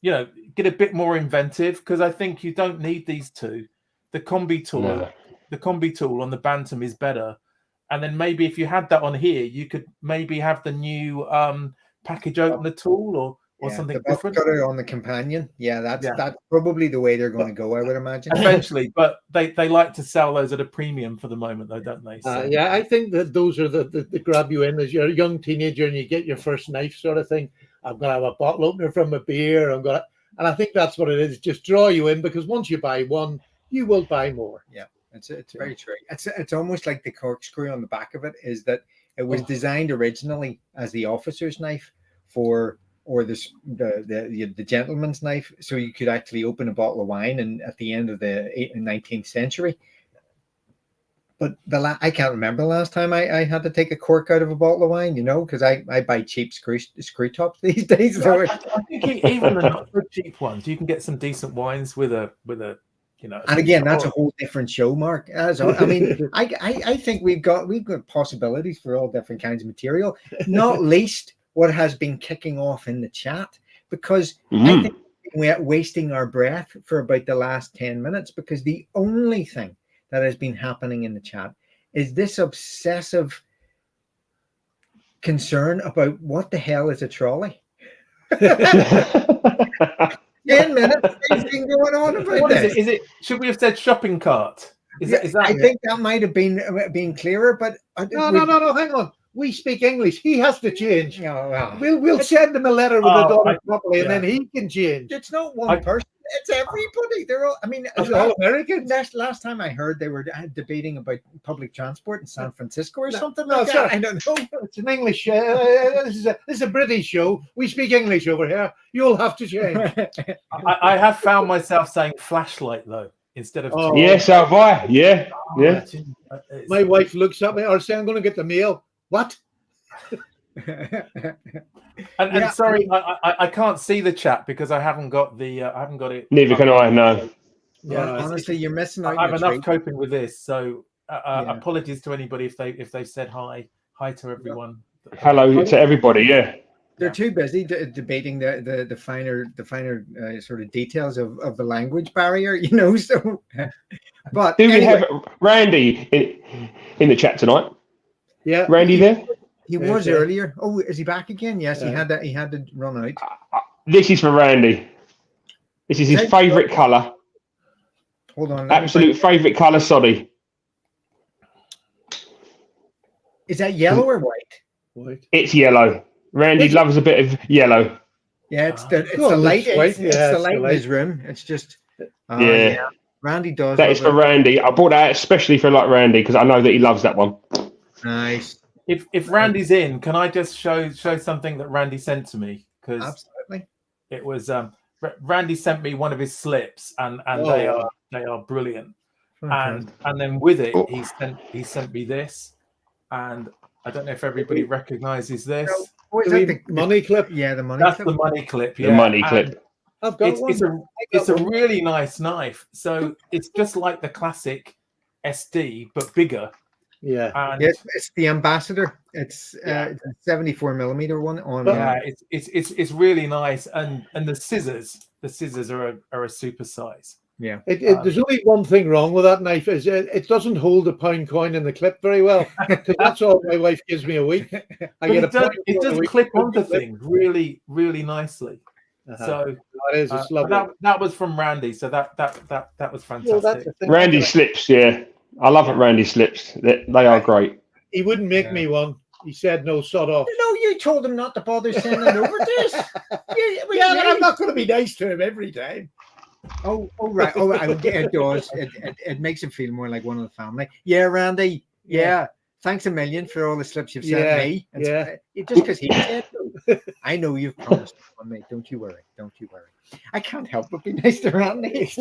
get a bit more inventive, because I think you don't need these two. The combi tool on the Bantam is better. And then maybe if you had that on here, you could maybe have the new package opener tool or something different. Got it on the companion. Yeah, that's probably the way they're going to go, I would imagine. Eventually, but they like to sell those at a premium for the moment, though, don't they? So. I think that those are the grab you in as you're a young teenager and you get your first knife sort of thing. I'm going to have a bottle opener from a beer. And I think that's what it is. Just draw you in, because once you buy one, you will buy more. Yeah. It's very true. It's almost like the corkscrew on the back of it is that it was designed originally as the officer's knife or the gentleman's knife, so you could actually open a bottle of wine and at the end of the 19th century. But I can't remember the last time I had to take a cork out of a bottle of wine, because I buy cheap screw tops these days. So I think even the not so cheap ones, you can get some decent wines with a. And again, that's a whole different show, Mark. I mean, I think we've got possibilities for all different kinds of material, not least what has been kicking off in the chat, because I think we're wasting our breath for about the last 10 minutes, because the only thing that has been happening in the chat is this obsessive concern about what the hell is a trolley. 10 minutes has been going on about What is this. it? Is it? Should we have said shopping cart? Is that? I think that might have been clearer, but No. Hang on. We speak English. He has to change. No, We'll send him a letter with the dollar properly, and yeah. then he can change. it's not one person. It's everybody. They're all. I mean, It's all Americans. last time I heard they were debating about public transport in San Francisco or something no, like sir. that. I don't know. It's an English. This is a British show. We speak English over here. You'll have to change. I have found myself saying flashlight though instead of. Oh. Yeah, so have I. Yeah. My wife looks at me or say, "I'm going to get the mail." What? And sorry, I can't see the chat because I haven't got the it. Neither can I. No. Yeah, honestly, you're missing out. I have enough coping with this, so apologies to anybody if they said hi to everyone. Hello to everybody. Yeah. They're too busy debating the finer sort of details of the language barrier, you know. So, but Do we have Randy in the chat tonight? Yeah, Randy there. He was earlier. Oh, is he back again? Yes, he had to run out. This is for Randy. This is his favourite colour. Hold on. Absolute favourite colour, Soddy. Is that yellow or white? It's yellow. Randy loves a bit of yellow. Yeah, it's the light. It's the light in his room. It's just. Yeah. Randy does. That is for Randy. I bought that especially for Randy because I know that he loves that one. Nice. If Randy's in, can I just show something that Randy sent to me? Because absolutely, it was Randy sent me one of his slips, and they are brilliant. Okay. And then with it, he sent me this, and I don't know if everybody recognizes this. The money clip? Yeah, the money. That's clip. the money clip. Yeah. The money clip. I've got one. It's a really nice knife. So it's just like the classic SD, but bigger. Yeah, and it's the Ambassador. It's a 74mm one on. Yeah, it's really nice, and the scissors are a super size. Yeah, there's only one thing wrong with that knife is it doesn't hold a pound coin in the clip very well. Because that's all my wife gives me a week. It does clip onto things really, really nicely. So it is. It's lovely. That was from Randy. So that was fantastic. Well, Randy slips, yeah. I love it. Randy slips. They are great. He wouldn't make me one. He said no, sod off. No, you told him not to bother sending over this. Yeah, but I'm not going to be nice to him every time. Oh, right. Oh, it does. It makes him feel more like one of the family. Yeah, Randy. Yeah. Thanks a million for all the slips you've sent me. Yeah. Just because he said so. I know you've promised on me. Don't you worry. I can't help but be nice to Randy.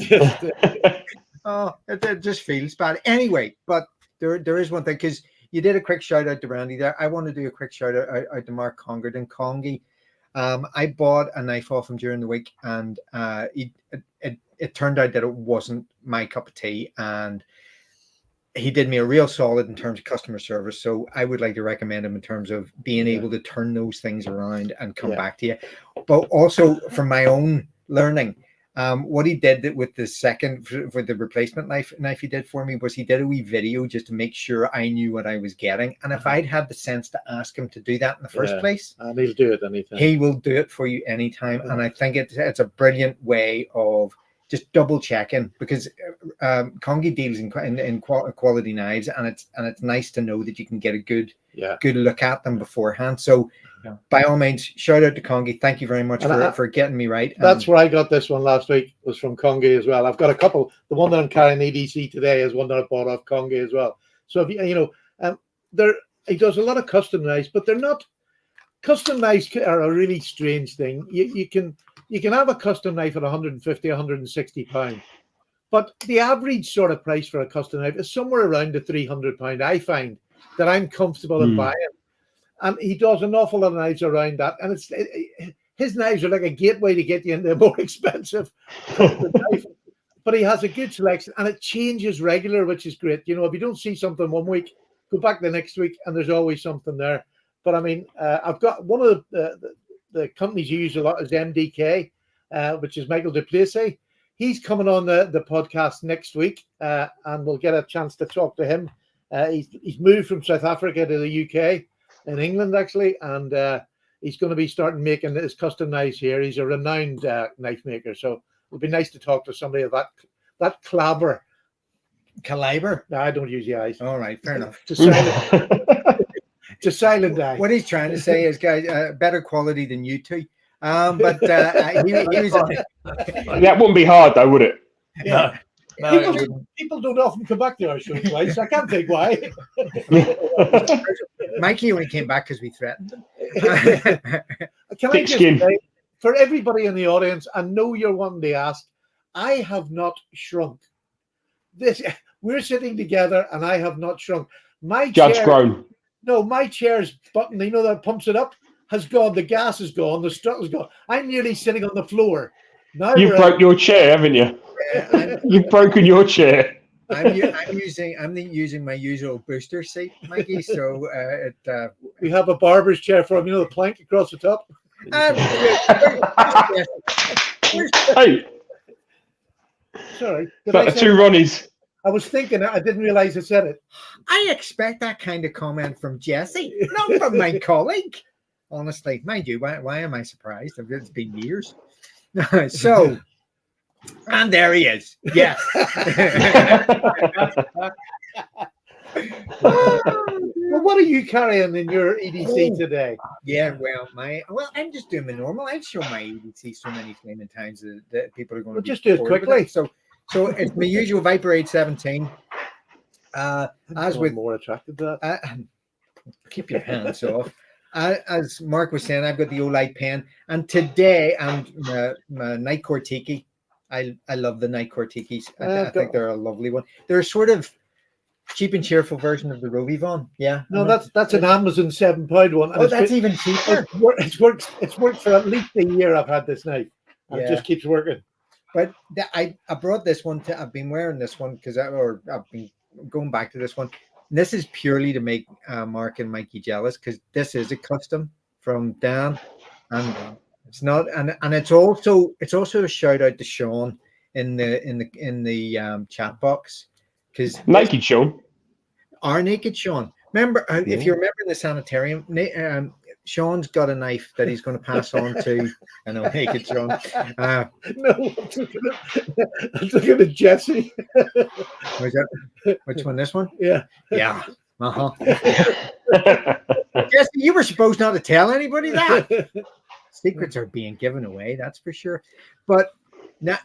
Oh, it just feels bad. Anyway, but there is one thing, because you did a quick shout out to Randy there. I want to do a quick shout out to Mark Congerton Congy. I bought a knife off him during the week, and it turned out that it wasn't my cup of tea, and he did me a real solid in terms of customer service. So I would like to recommend him in terms of being able to turn those things around and come back to you. But also from my own learning, what he did with the second for the replacement knife he did for me was he did a wee video just to make sure I knew what I was getting. And if I'd had the sense to ask him to do that in the first place, and he'll do it anytime. He will do it for you anytime. And I think it's a brilliant way of just double checking, because Congy deals in quality knives, and it's nice to know that you can get a good look at them beforehand. So by all means, shout out to Congy. Thank you very much for getting me right. That's where I got this one last week, was from Congy as well. I've got a couple. The one that I'm carrying EDC today is one that I bought off Congy as well. So if he does a lot of custom knives, but they're not. Custom knives are a really strange thing. You can have a custom knife at 150, 160 pounds, but the average sort of price for a custom knife is somewhere around the 300 pound. I find that I'm comfortable in buying, and he does an awful lot of knives around that. And his knives are like a gateway to get you into a more expensive knife. But he has a good selection, and it changes regular, which is great. You know, if you don't see something one week, go back the next week, and there's always something there. But I mean, I've got one of the companies you use a lot is MDK, which is Michael Duplessis. He's coming on the podcast next week, and we'll get a chance to talk to him. He's moved from South Africa to the UK, in England actually, and he's going to be starting making his custom knives here. He's a renowned knife maker, so it'll be nice to talk to somebody of that caliber. No, I don't use the eyes. All right, fair enough. It's a silent eye. What he's trying to say is, guys, better quality than you two. But he was, That wouldn't be hard, though, would it? No. People don't often come back to our show twice. I can't think why. Mikey only came back because we threatened him. Can I just say, for everybody in the audience, I know you're wanting to ask, I have not shrunk. We're sitting together and I have not shrunk. My Jud's chair, grown. No, my chair's button, you know, that pumps it up, has gone. The gas is gone. The strut is gone. I'm nearly sitting on the floor. Now You've broke your chair, haven't you? You've broken your chair. I'm using my usual booster seat, Mikey. So we have a barber's chair for him. You know, the plank across the top. Hey, sorry. two Ronnies. I was thinking. I didn't realize I said it. I expect that kind of comment from Jesse, not from my colleague. Honestly, mind you, why am I surprised? It's been years. So, and there he is. Yes. Well, what are you carrying in your EDC today? Yeah, well, I'm just doing the normal. I've shown my EDC so many flaming times that people are going to just do it quickly. So it's my usual Viper 817. As with more attracted to that. Keep your hands off. As Mark was saying, I've got the Olight pen, and today I'm my Nightcore Tiki. I love the Nightcore Tikis. I think they're a lovely one. They're a sort of cheap and cheerful version of the Rovivon. Yeah. No, that's an Amazon £7 one. Oh, that's even cheaper. It's worked for at least a year. I've had this knife, and it just keeps working. But I brought this one I've been wearing this one because I've been going back to this one. This is purely to make Mark and Mikey jealous because this is a custom from Dan, and it's not, and it's also a shout out to Sean in the chat box because Naked Sean, our naked Sean. Remember, if you remember in the sanitarium, Sean's got a knife that he's going to pass on to. I know, naked Sean. No, I'm looking at Jesse. Which one? This one? Yeah. Yeah. Jesse, you were supposed not to tell anybody that. Secrets are being given away, that's for sure. But now,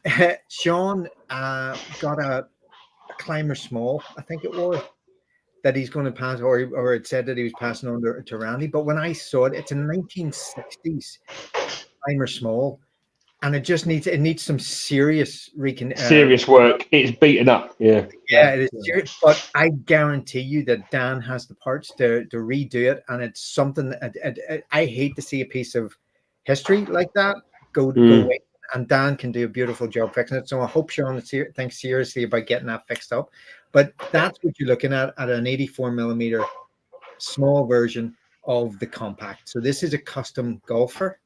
Sean got a Climber Small, I think it was, that he's going to pass, or it said that he was passing on to Randy. But when I saw it, it's a 1960s Climber Small, and it just needs some serious serious work. It's beaten up. Yeah, it is serious. But I guarantee you that Dan has the parts to redo it, and it's something that I hate to see a piece of history like that go away. And Dan can do a beautiful job fixing it. So I hope Sean thinks seriously about getting that fixed up. But that's what you're looking at an 84mm small version of the compact. So this is a custom golfer.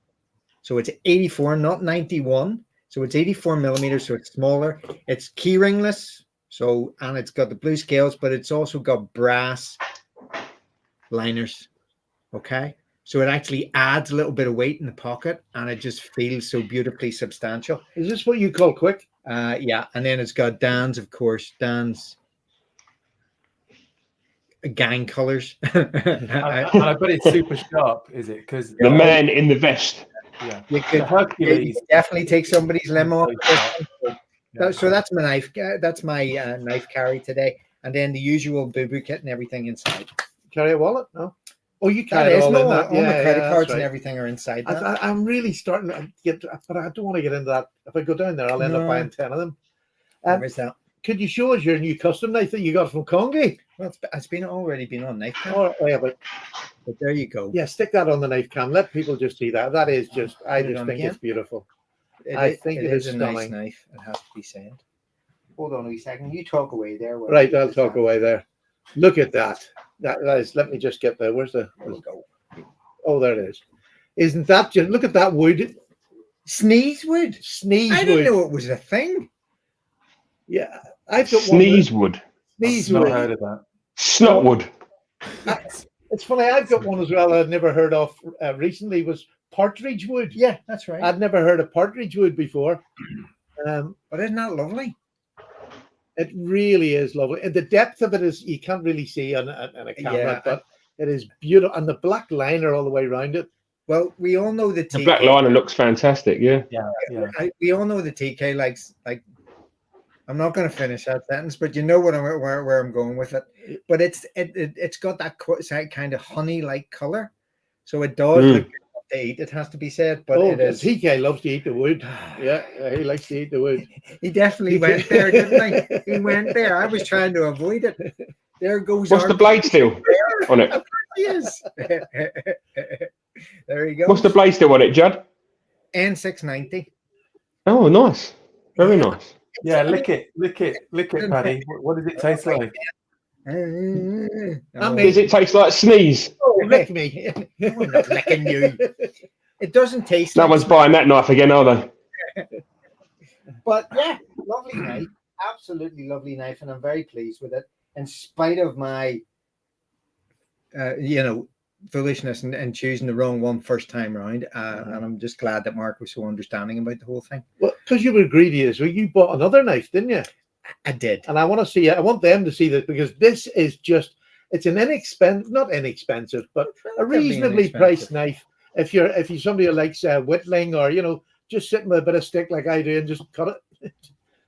So it's 84, not 91. So it's 84mm, so it's smaller. It's key ringless. And it's got the blue scales, but it's also got brass liners. Okay. So it actually adds a little bit of weight in the pocket, and it just feels so beautifully substantial. Is this what you call quick? Yeah. And then it's got Dan's, of course, gang colors. I bet it's super sharp, is it? Because the man in the vest. Yeah, you could definitely take somebody's limo. So that's my knife. That's my knife carry today, and then the usual boo-boo kit and everything inside. Carry a wallet? No. Oh, you carry all in that. All my credit cards and everything are inside. I'm really starting to get, but I don't want to get into that. If I go down there, I'll end up buying 10 of them. Where's that? Could you show us your new custom knife that you got from Congi? Well, it's already been on knife cam. Oh, yeah, but there you go. Yeah, stick that on the knife cam. Let people just see that. That is just, I just think it's beautiful. I think it is a stunning. nice knife. It has to be said. Hold on a second. You talk away there. Right, I'll talk away there. Look at that. That is. Let me just get there. Where's the? There we go. Oh, there it is. Isn't that just? Look at that wood. Sneeze wood. Sneeze wood. I didn't know it was a thing. Yeah, I've got Sneeze wood. Sneeze I've not wood. heard of that. Snot wood. It's funny. I've got one as well. I'd never heard of recently. Was partridge wood. Yeah, that's right. I'd never heard of partridge wood before. But isn't that lovely? It really is lovely, and the depth of it is you can't really see on a camera, but it is beautiful, and the black liner all the way around it. Well, we all know the TK. The black liner looks fantastic. Yeah. We all know the TK likes like. I'm not going to finish that sentence, but you know what where I'm going with it. But it's got that kind of honey-like color, so it does look good to eat. It has to be said, but it is. TK loves to eat the wood. Yeah, he likes to eat the wood. He definitely went there, didn't he? He went there. I was trying to avoid it. There goes. What's the blade steel on it? Yes. There you go. What's the blade steel on it, Judd? N690. Oh, nice. Very nice. Yeah, lick it, Paddy. What does it taste like? Does it taste like sneeze? Oh, lick me. I'm not licking you. It doesn't taste. No like one's buying that knife again, are they? But yeah, lovely knife. Absolutely lovely knife, and I'm very pleased with it. In spite of my, foolishness and choosing the wrong one first time round, and I'm just glad that Mark was so understanding about the whole thing. Well, because you were greedy as well, you bought another knife, didn't you? I did, and I want to see it. I want them to see this because this is just—it's an not inexpensive, but a reasonably priced knife. If you're somebody who likes whittling or just sitting with a bit of stick like I do and just cut it.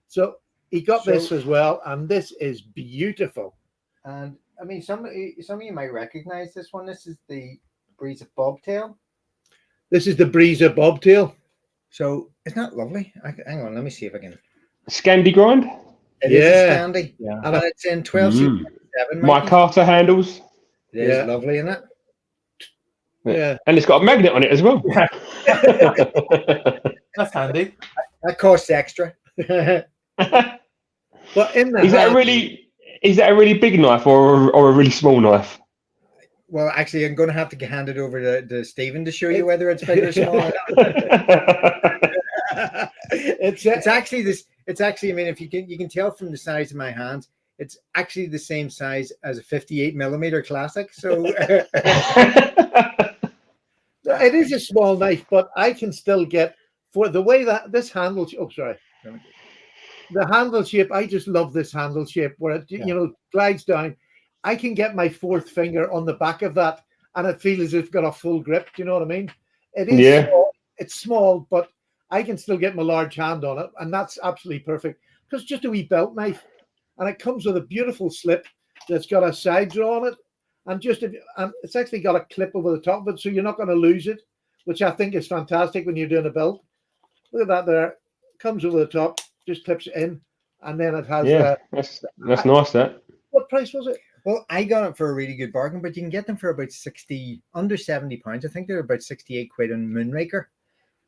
So he got this as well, and this is beautiful. And I mean, some of you might recognize this one. This is the Breeza Bobtail. This is the Breeza Bobtail. So isn't that lovely? Hang on, let me see if I can. Scandi grind. It is a Scandi, and it's in 12C27. My Carter handles. It is lovely, isn't it? Yeah, and it's got a magnet on it as well. Yeah. That's handy. That costs extra. But in the is that a really big knife or a really small knife? Well, actually, I'm going to have to hand it over to Stephen to show you whether it's big or small. It's actually this. It's actually. I mean, if you can tell from the size of my hands, it's actually the same size as a 58mm classic. So it is a small knife, but I can still get for the way that this handle. Oh, sorry. The handle shape, I just love this handle shape where it, glides down. I can get my fourth finger on the back of that and it feels as if it's got a full grip. Do you know what I mean? It is small. It's small, but I can still get my large hand on it. And that's absolutely perfect because it's just a wee belt knife. And it comes with a beautiful slip that's got a side draw on it. And it's actually got a clip over the top of it, so you're not going to lose it, which I think is fantastic when you're doing a belt. Look at that there. Comes over the top. Just clips it in, and then it has. That's nice. That. What price was it? Well, I got it for a really good bargain, but you can get them for about under £70. I think they're about 68 quid on Moonraker,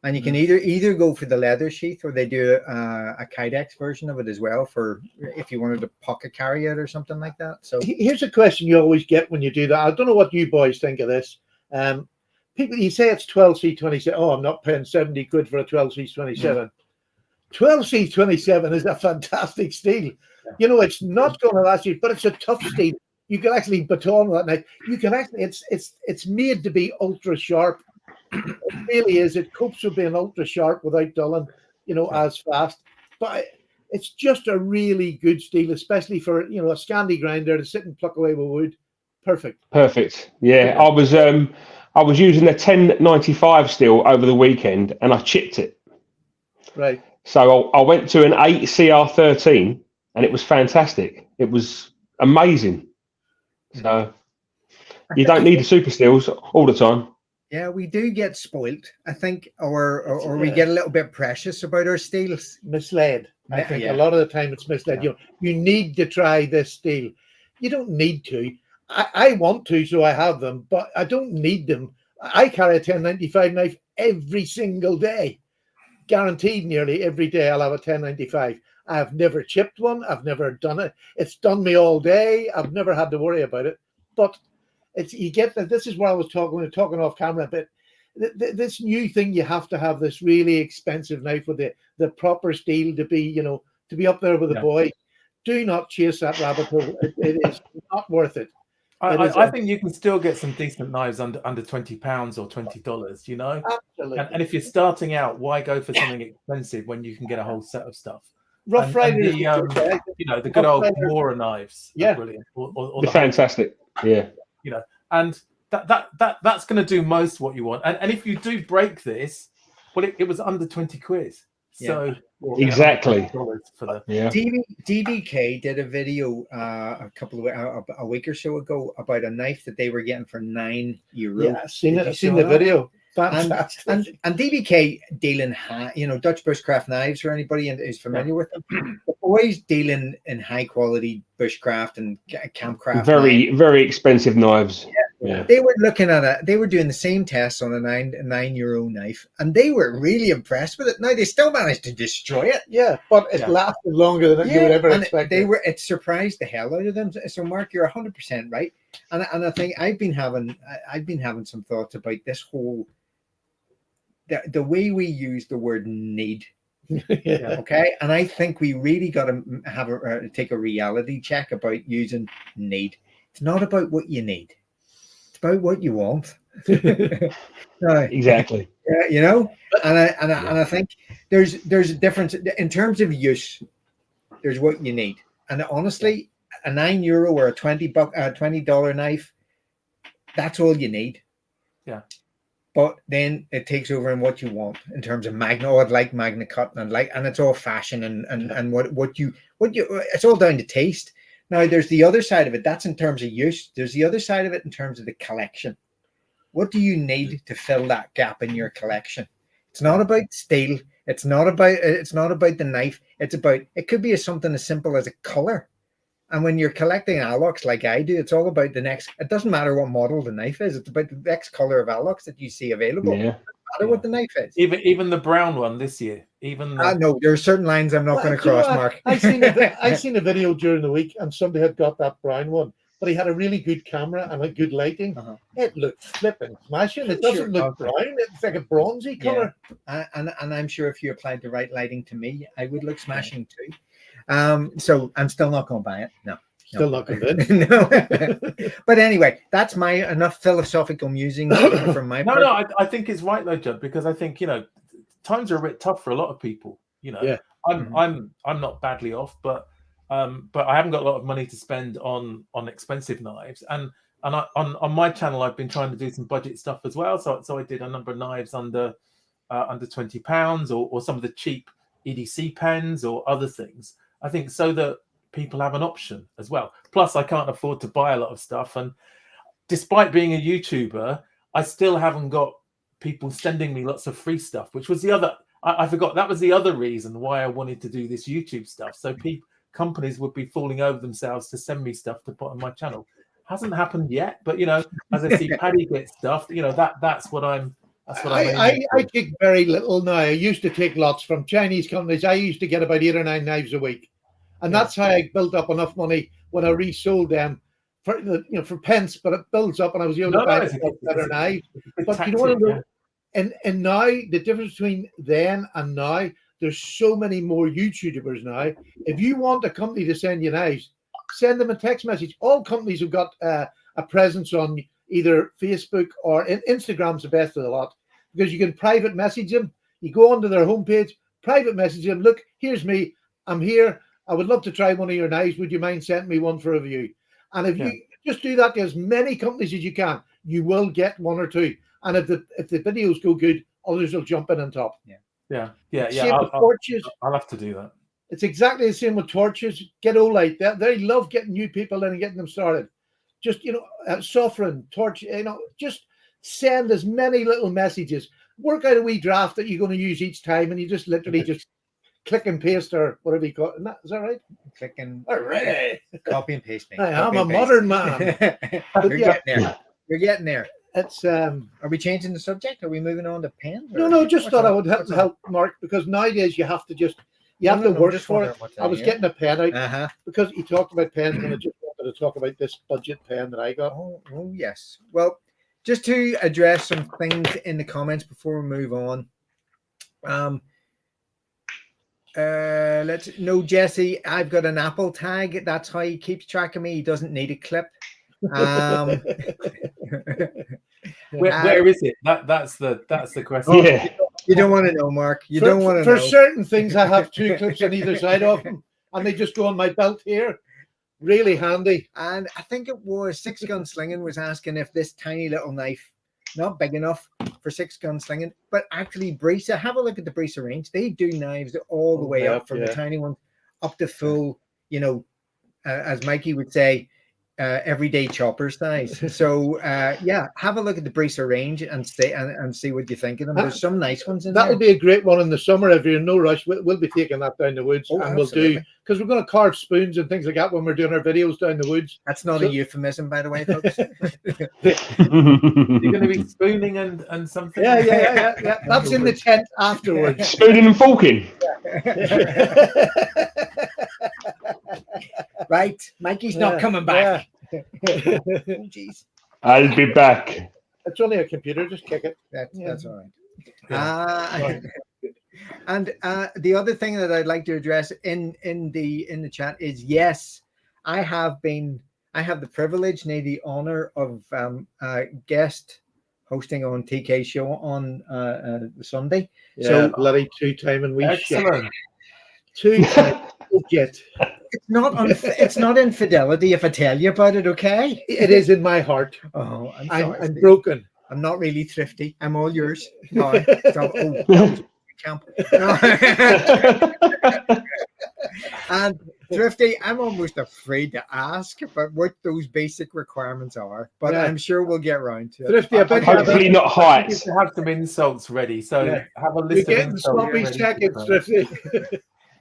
and you can either go for the leather sheath or they do a Kydex version of it as well for if you wanted to pocket carry it or something like that. So here's a question you always get when you do that. I don't know what you boys think of this. People, you say it's 12C27. Oh, I'm not paying 70 quid for a 12C27. 12C27 is a fantastic steel. It's not going to last you, but it's a tough steel. You can actually baton that knife. You can actually, it's made to be ultra sharp. It really is. It copes with being ultra sharp without dulling, as fast. But it's just a really good steel, especially for a Scandi grinder to sit and pluck away with wood. Perfect. Yeah, I was using a 1095 steel over the weekend, and I chipped it. Right. So I went to an 8 CR13 and it was fantastic. It was amazing. So you don't need the super steels all the time. Yeah, we do get spoilt, I think, or we get a little bit precious about our steels. Misled. I think a lot of the time it's misled. You need to try this steel. You don't need to. I want to, so I have them, but I don't need them. I carry a 1095 knife every single day. Guaranteed nearly every day I'll have a 1095. I've never chipped one. I've never done it. It's done me all day. I've never had to worry about it. But you get that. This is what I was talking off camera a bit. This new thing, you have to have this really expensive knife with the proper steel to be, to be up there with the Yeah. boy. Do not chase that rabbit hole. It is not worth it. I think you can still get some decent knives under £20 or $20, you know. Absolutely. And if you're starting out, why go for something expensive when you can get a whole set of stuff? Rough Riders, you know, the good old Kimura knives are Yeah. brilliant. Or They're fantastic. Yeah. You know, and that's going to do most what you want. And if you do break this, well, it was under 20 quid. So exactly. For the DBK did a video a week or so ago about a knife that they were getting for €9. Yeah, I've seen it. I've seen the video. Fantastic. And DBK dealing, Dutch bushcraft knives, or anybody who's familiar with them, the boys dealing in high quality bushcraft and campcraft. Very expensive knives. Yeah. They were looking at it. They were doing the same tests on a €9 knife, and they were really impressed with it. Now they still managed to destroy it. Yeah, but it lasted longer than you would ever expect. It surprised the hell out of them. So Mark, you're 100% right. And I think I've been having some thoughts about this whole the way we use the word need. Okay, and I think we really got to take a reality check about using need. It's not about what you need. It's about what you want. Exactly. And I think there's a difference in terms of use. There's what you need, and honestly, a €9 or a $20 knife, that's all you need. Yeah. But then it takes over in what you want in terms of Magna. Oh, I'd like Magna cut, and it's all fashion and what you it's all down to taste. Now there's the other side of it. That's in terms of use. There's the other side of it in terms of the collection. What do you need to fill that gap in your collection? It's not about steel. It's not about the knife. It could be something as simple as a color. And when you're collecting allocs like I do, it's all about the next. It doesn't matter what model the knife is. It's about the next color of allocs that you see available. Yeah. It doesn't matter what the knife is. Even the brown one this year. No, there are certain lines I'm not going to cross, Mark. I seen a video during the week, and somebody had got that brown one, but he had a really good camera and a good lighting. It looked flipping smashing. It doesn't look brown. It's like a bronzy color. And I'm sure if you applied the right lighting to me, I would look smashing too. So I'm still not going to buy it. No. Still not convinced. No. But anyway, that's my enough philosophical musing from my part. No, I think it's right though, Judd, because I think, times are a bit tough for a lot of people. I'm not badly off, but I haven't got a lot of money to spend on expensive knives. And on my channel, I've been trying to do some budget stuff as well. So I did a number of knives under £20 or some of the cheap EDC pens or other things. I think so that people have an option as well. Plus, I can't afford to buy a lot of stuff. And despite being a YouTuber, I still haven't got people sending me lots of free stuff, which was the other. I forgot that was the other reason why I wanted to do this YouTube stuff. So companies would be falling over themselves to send me stuff to put on my channel. Hasn't happened yet, but as I see Paddy get stuff, that's what I'm. That's what I take very little now. I used to take lots from Chinese companies. I used to get about 8 or 9 knives a week, and that's how I built up enough money when I resold them for pence. But it builds up, and I was able to buy better knives. But you know what I mean? And now the difference between then and now, there's so many more YouTubers now. If you want a company to send you knives, send them a text message. All companies have got a presence on either Facebook or Instagram's the best of the lot, because you can private message them. You go onto their homepage, private message them. Look, here's me. I'm here. I would love to try one of your knives. Would you mind sending me one for a review? And if you just do that to as many companies as you can, you will get 1 or 2. And if the videos go good, others will jump in on top. Yeah. I'll have to do that. It's exactly the same with torches. Get Olight. They love getting new people in and getting them started. Just, Sovereign, torch, just send as many little messages. Work out a wee draft that you're going to use each time, and you just literally just click and paste or whatever you call it. Is that right? Click and copy and paste me. I'm a modern man. You're getting there. It's Are we changing the subject? Are we moving on to pens? No, just thought I would help Mark, because nowadays you have to work for it. I was getting a pen out because he talked about pens, and I just wanted to talk about this budget pen that I got. Oh yes. Well, just to address some things in the comments before we move on. No, Jesse, I've got an Apple tag. That's how he keeps track of me. He doesn't need a clip. Where is it? That's the question. Yeah. You don't want to know, Mark. You don't want to for know. certain things, I have 2 clips on either side of them, and they just go on my belt here. Really handy. And I think it was Six Gun Slinging was asking if this tiny little knife, not big enough for Six Gun Slinging, but actually Brisa. Have a look at the Brisa range. They do knives all the way up from the tiny ones up to full, you know, as Mikey would say, everyday chopper size. So yeah, have a look at the Brisa range and see what you think of them. There's some nice ones in there. That'll be a great one in the summer. If you're in no rush, we'll be taking that down the woods, and absolutely. we'll do, because we're going to carve spoons and things like that when we're doing our videos down the woods. That's not a euphemism, by the way, folks. You're going to be spooning and something. Yeah. That's in the tent afterwards. Spooning and forking. Right, Mikey's not coming back. Oh, jeez. I'll be back. It's only a computer. Just kick it. That's all right. And the other thing that I'd like to address in the chat is, yes, I have the privilege, nay, the honor of guest hosting on TK show on Sunday. Yeah, so bloody 2-time and we excellent. 2-time get. It's not infidelity if I tell you about it, okay? It is in my heart. Oh, I'm broken. I'm not really thrifty. I'm all yours. No, camp. And thrifty, I'm almost afraid to ask about what those basic requirements are, but I'm sure we'll get around to it. Thrifty, hopefully not heights. To have some insults ready, so have a list You're of getting insults. sloppy ready. seconds, Thrifty.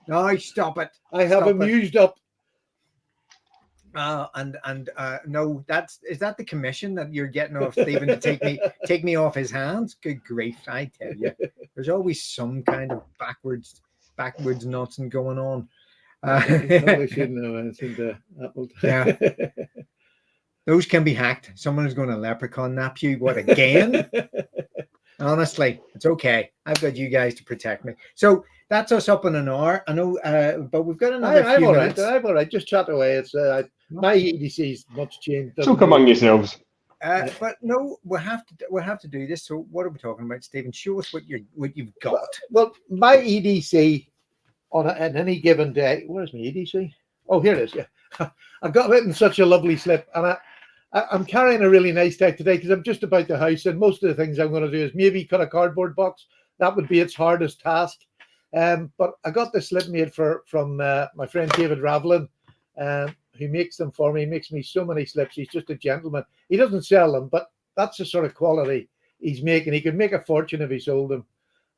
No, stop it. I have Stop him it. used up. No, is that the commission that you're getting off Stephen to take me off his hands? Good grief, I tell you, there's always some kind of backwards nonsense going on. Probably shouldn't have answered the Apple. Yeah, those can be hacked. Someone is going to leprechaun nap you. What again? Honestly, it's okay. I've got you guys to protect me. So that's us up in an hour. I know, but we've got another I'm few all minutes. right. I'm all right. Just chat away. It's my EDC's much changed. Talk among yourselves. But no, we'll have to do this. So what are we talking about, Stephen? Show us what you've got. Well, my EDC on any given day. Where's my EDC? Oh, here it is. Yeah, I got it in such a lovely slip, and I'm carrying a really nice deck today because I'm just about the house, and most of the things I'm going to do is maybe cut a cardboard box. That would be its hardest task. But I got this slip made from my friend David Ravlin, who makes them for me. He makes me so many slips. He's just a gentleman. He doesn't sell them, but that's the sort of quality he's making. He could make a fortune if he sold them.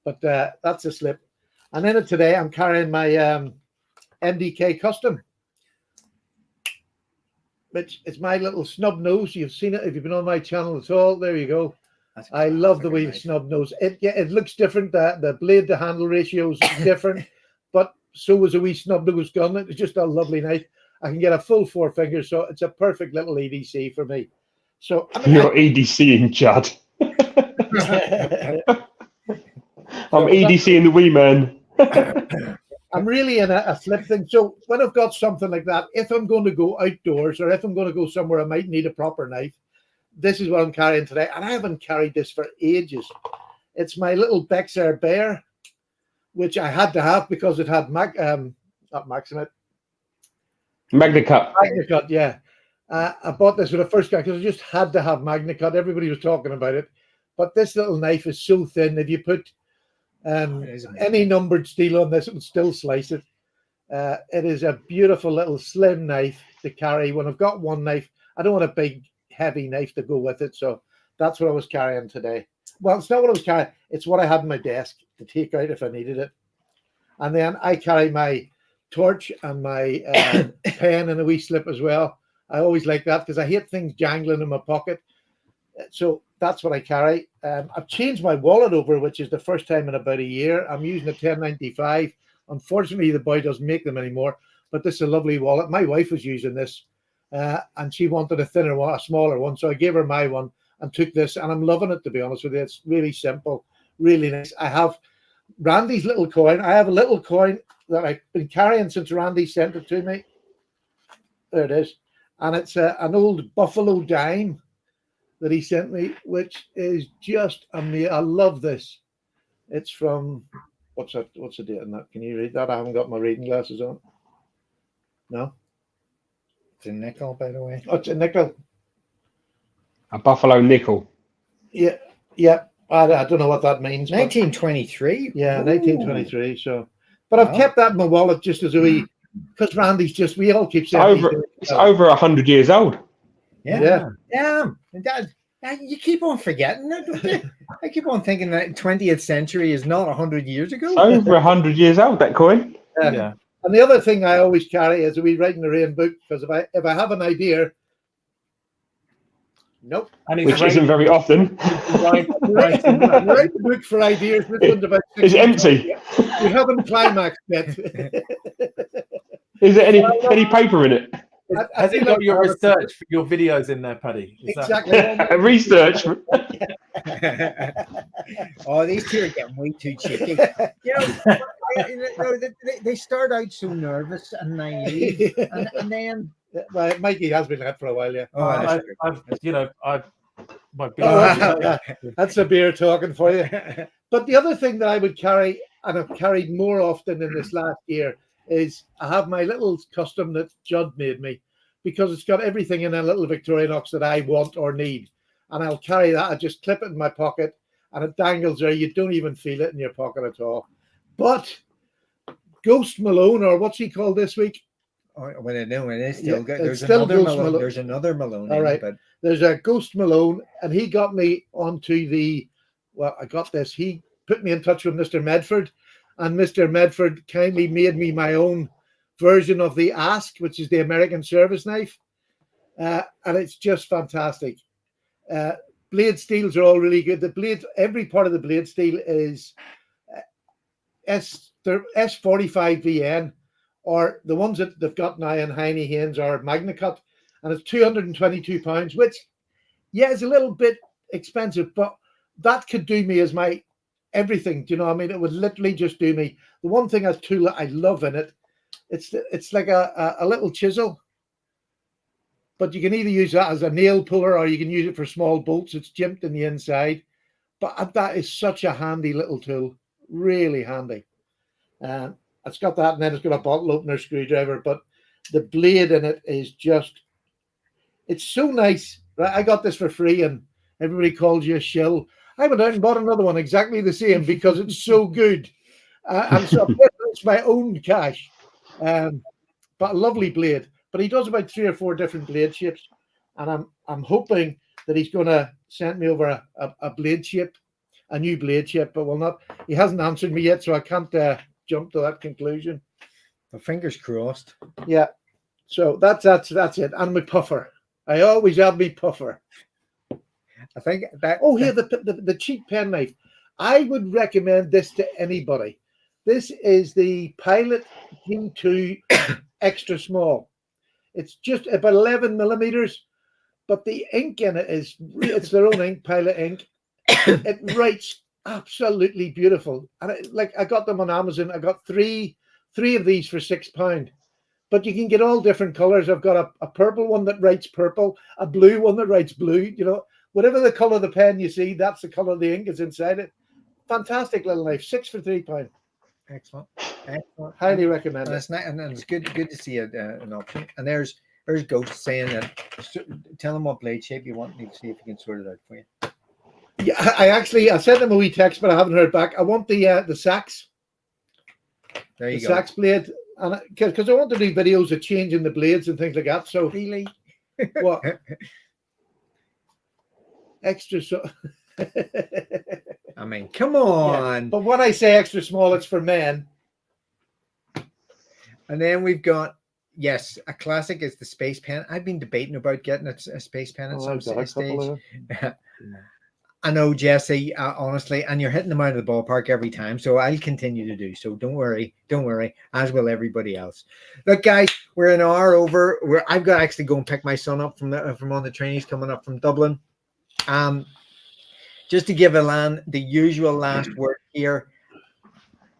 But that's a slip. And in it today, I'm carrying my MDK Custom, which is my little snub nose. You've seen it if you've been on my channel at all. There you go. I love the way the snub nose. It looks different. The blade to handle ratio is different, but so was a wee snub nose gun. It's just a lovely knife. I can get a full 4 fingers, so it's a perfect little EDC for me. So you're EDCing, Judd. I'm EDCing the wee man. I'm really in a flip thing. So when I've got something like that, if I'm going to go outdoors or if I'm going to go somewhere I might need a proper knife, this is what I'm carrying today. And I haven't carried this for ages. It's my little Bexar Bear, which I had to have because it had Magna Cut. Magna Cut, yeah. I bought this for the first guy because I just had to have Magna Cut. Everybody was talking about it. But this little knife is so thin. If you put any numbered steel on this, it would still slice it. It is a beautiful little slim knife to carry. When I've got one knife, I don't want a big, heavy knife to go with it. So that's what I was carrying today. Well, it's not what I was carrying. It's what I had on my desk to take out if I needed it. And then I carry my torch and my pen in a wee slip as well. I always like that because I hate things jangling in my pocket. So that's what I carry. I've changed my wallet over, which is the first time in about a year. I'm using a 1095. Unfortunately, the boy doesn't make them anymore, but this is a lovely wallet. My wife was using this and she wanted a thinner one, a smaller one. So I gave her my one and took this, and I'm loving it, to be honest with you. It's really simple, really nice. I have Randy's little coin. I have a little coin that I've been carrying since Randy sent it to me. There it is. And it's an old Buffalo dime that he sent me, which is just amazing. I love this. It's from, what's the date on that? Can you read that? I haven't got my reading glasses on. No? It's a nickel, by the way. Oh, it's a nickel. A buffalo nickel. Yeah, yeah. I don't know what that means. 1923. Yeah, Ooh. 1923. So, but I've kept that in my wallet just as a wee, because Randy's just, we all keep saying It's over 100 years old. Yeah. Dad, you keep on forgetting it, don't you? I keep on thinking that 20th century is not 100 years ago. It's over 100 years old, that coin. Yeah. And the other thing I always carry is a wee writing the rain book, because if I have an idea, nope. And Which isn't very often. Write the book for ideas. This one's about It's empty. We haven't climaxed yet. Is there any paper in it? Has it got your research for your videos in there, Paddy? Exactly. Research. Oh, these two are getting way too cheeky. They start out so nervous and naive, and then Well, Mikey has been out for a while, yeah. My beer. That's a beer talking for you. But the other thing that I would carry, and I've carried more often in this last year, is I have my little custom that Jud made me, because it's got everything in a little Victorinox that I want or need. And I'll carry that. I just clip it in my pocket and it dangles there. You don't even feel it in your pocket at all. But Ghost Malone, or what's he called this week? Oh, well, no, it is still good. It's still Ghost Malone. There's another Malone. All right. There's a Ghost Malone, and he got me onto I got this. He put me in touch with Mr. Medford, and Mr. Medford kindly made me my own version of the Ask, which is the American service knife. And it's just fantastic. Blade steels are all really good. Every part of the blade steel is S45 VN, or the ones that they've got now in Heine Haynes are MagnaCut, and it's £222, which, yeah, is a little bit expensive, but that could do me as my everything. Do you know what I mean? It would literally just do me. The one thing tool I love in it, it's like a little chisel, but you can either use that as a nail puller or you can use it for small bolts. It's jimped in the inside, but that is such a handy little tool, really handy. It's got that, and then it's got a bottle opener, screwdriver, but the blade in it is just, it's so nice. Right? I got this for free, and everybody calls you a shill. I went out and bought another one exactly the same because it's so good. And so it's my own cash. But a lovely blade. But he does about 3 or 4 different blade shapes, and I'm hoping that he's going to send me over a blade shape, a new blade shape. But he hasn't answered me yet, so I can't jump to that conclusion. Well, fingers crossed. Yeah. So that's it. And my puffer. I always have my puffer. I think that. Oh, here, the cheap penknife. I would recommend this to anybody. This is the Pilot G2 extra small. It's just about 11 millimeters, but the ink in it it's their own ink, Pilot ink. It writes absolutely beautiful. And I got them on Amazon. I got three of these for £6. But you can get all different colors. I've got a purple one that writes purple, a blue one that writes blue. You know, whatever the color of the pen you see, that's the color of the ink is inside it. Fantastic little knife, 6 for £3. Excellent. Highly recommend and it. It's nice, and it's good to see an option. And there's Ghost saying that. Tell him what blade shape you want, and see if he can sort it out for you. Yeah, I sent them a wee text, but I haven't heard back. I want the sax. There you the go. sax blade, and because I want to do videos of changing the blades and things like that. So Really? What? Extra so. I mean, come on. Yeah. But when I say extra small, it's for men. And then we've got, yes, a classic is the space pen. I've been debating about getting a space pen at some stage. I know, Jesse, honestly, and you're hitting them out of the ballpark every time, so I'll continue to do so. Don't worry, as will everybody else. Look, guys, we're an hour over. I've got to actually go and pick my son up from one of the trainees coming up from Dublin. Just to give Alan the usual last word here,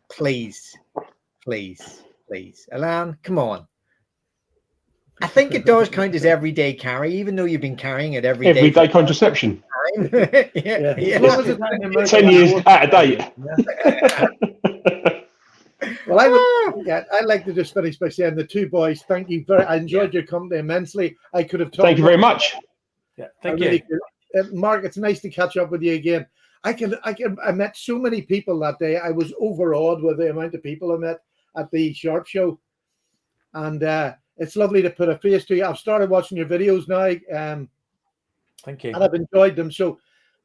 please, Please, please. Alan, come on. I think it does count as everyday carry, even though you've been carrying it every day. Everyday contraception. Yeah. As long as it's 10 years out of date. Well, I'd like to just finish by saying the two boys, thank you very. I enjoyed your company immensely. I could have talked. Thank you very much. Yeah, thank you. Mark, it's nice to catch up with you again. I met so many people that day. I was overawed with the amount of people I met at the Sharp Show, and it's lovely to put a face to you. I've started watching your videos now. Thank you. And I've enjoyed them. So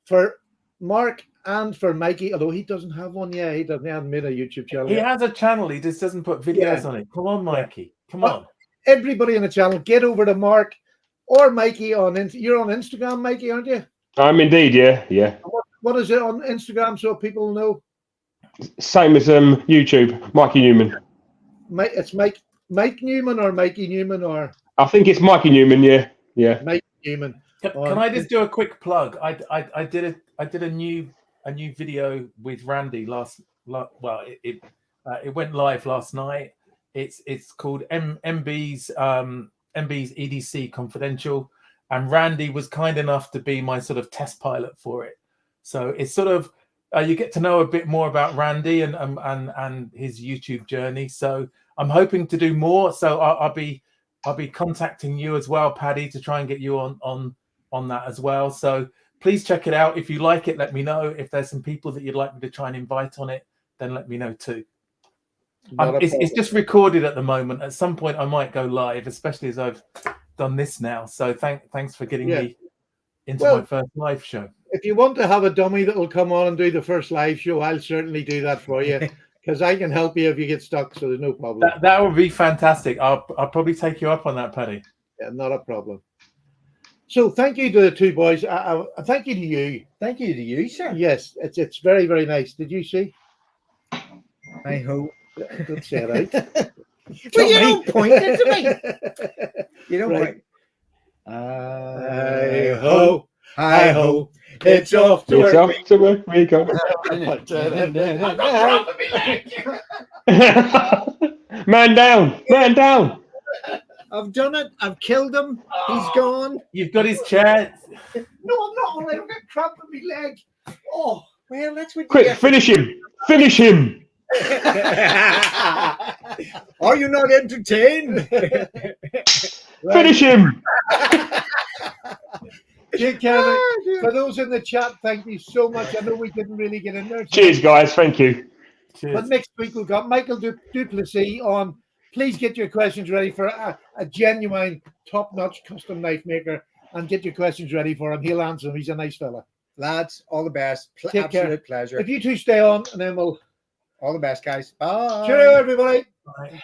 for Mark and for Mikey, although he doesn't have one yet, he hasn't made a YouTube channel. He has a channel. He just doesn't put videos on it. Come on, Mikey. Come on. Everybody in the channel, get over to Mark or Mikey you're on Instagram, Mikey, aren't you? I'm indeed, yeah. What is it on Instagram so people know? Same as YouTube, Mikey Newman. It's Mike Newman or Mikey Newman or? I think it's Mikey Newman, yeah. Mike Newman. Can I just do a quick plug? I did a new video with Randy it went live last night. It's called MB's EDC Confidential, and Randy was kind enough to be my sort of test pilot for it. So it's sort of you get to know a bit more about Randy and his YouTube journey. So I'm hoping to do more. So I'll be contacting you as well, Paddy, to try and get you on that as well. So please check it out. If you like it, let me know. If there's some people that you'd like me to try and invite on it, then let me know too. It's just recorded at the moment. At some point I might go live, especially as I've done this now. So thanks for getting me into my first live show. If you want to have a dummy that will come on and do the first live show, I'll certainly do that for you, because I can help you if you get stuck, so there's no problem. That would be fantastic. I'll probably take you up on that, Paddy. Yeah, not a problem. So thank you to the two boys. Thank you to you. Thank you to you, sir. Yes, it's very, very nice. Did you see? I hope. Don't say it out. Well, you don't point it to me. You don't point. I hope. Hi ho, it's off to work. It's off to work we go. Man down. I've done it. I've killed him. He's gone. You've got his chair. No, I'm not. I've got cramp in my leg. Oh, well, that's what. Quick, finish him. Are you not entertained? Finish him. Take care of it. For those in the chat, thank you so much. I know we didn't really get in there. Cheers, guys. Thank you. Cheers. But next week we've got Michael Duplessis on. Please get your questions ready for a genuine, top-notch custom knife maker, and get your questions ready for him. He'll answer them. He's a nice fella. Lads, all the best. Take Absolute care. pleasure. If you two stay on, and then we'll. All the best, guys. Bye. Cheerio, everybody. Bye.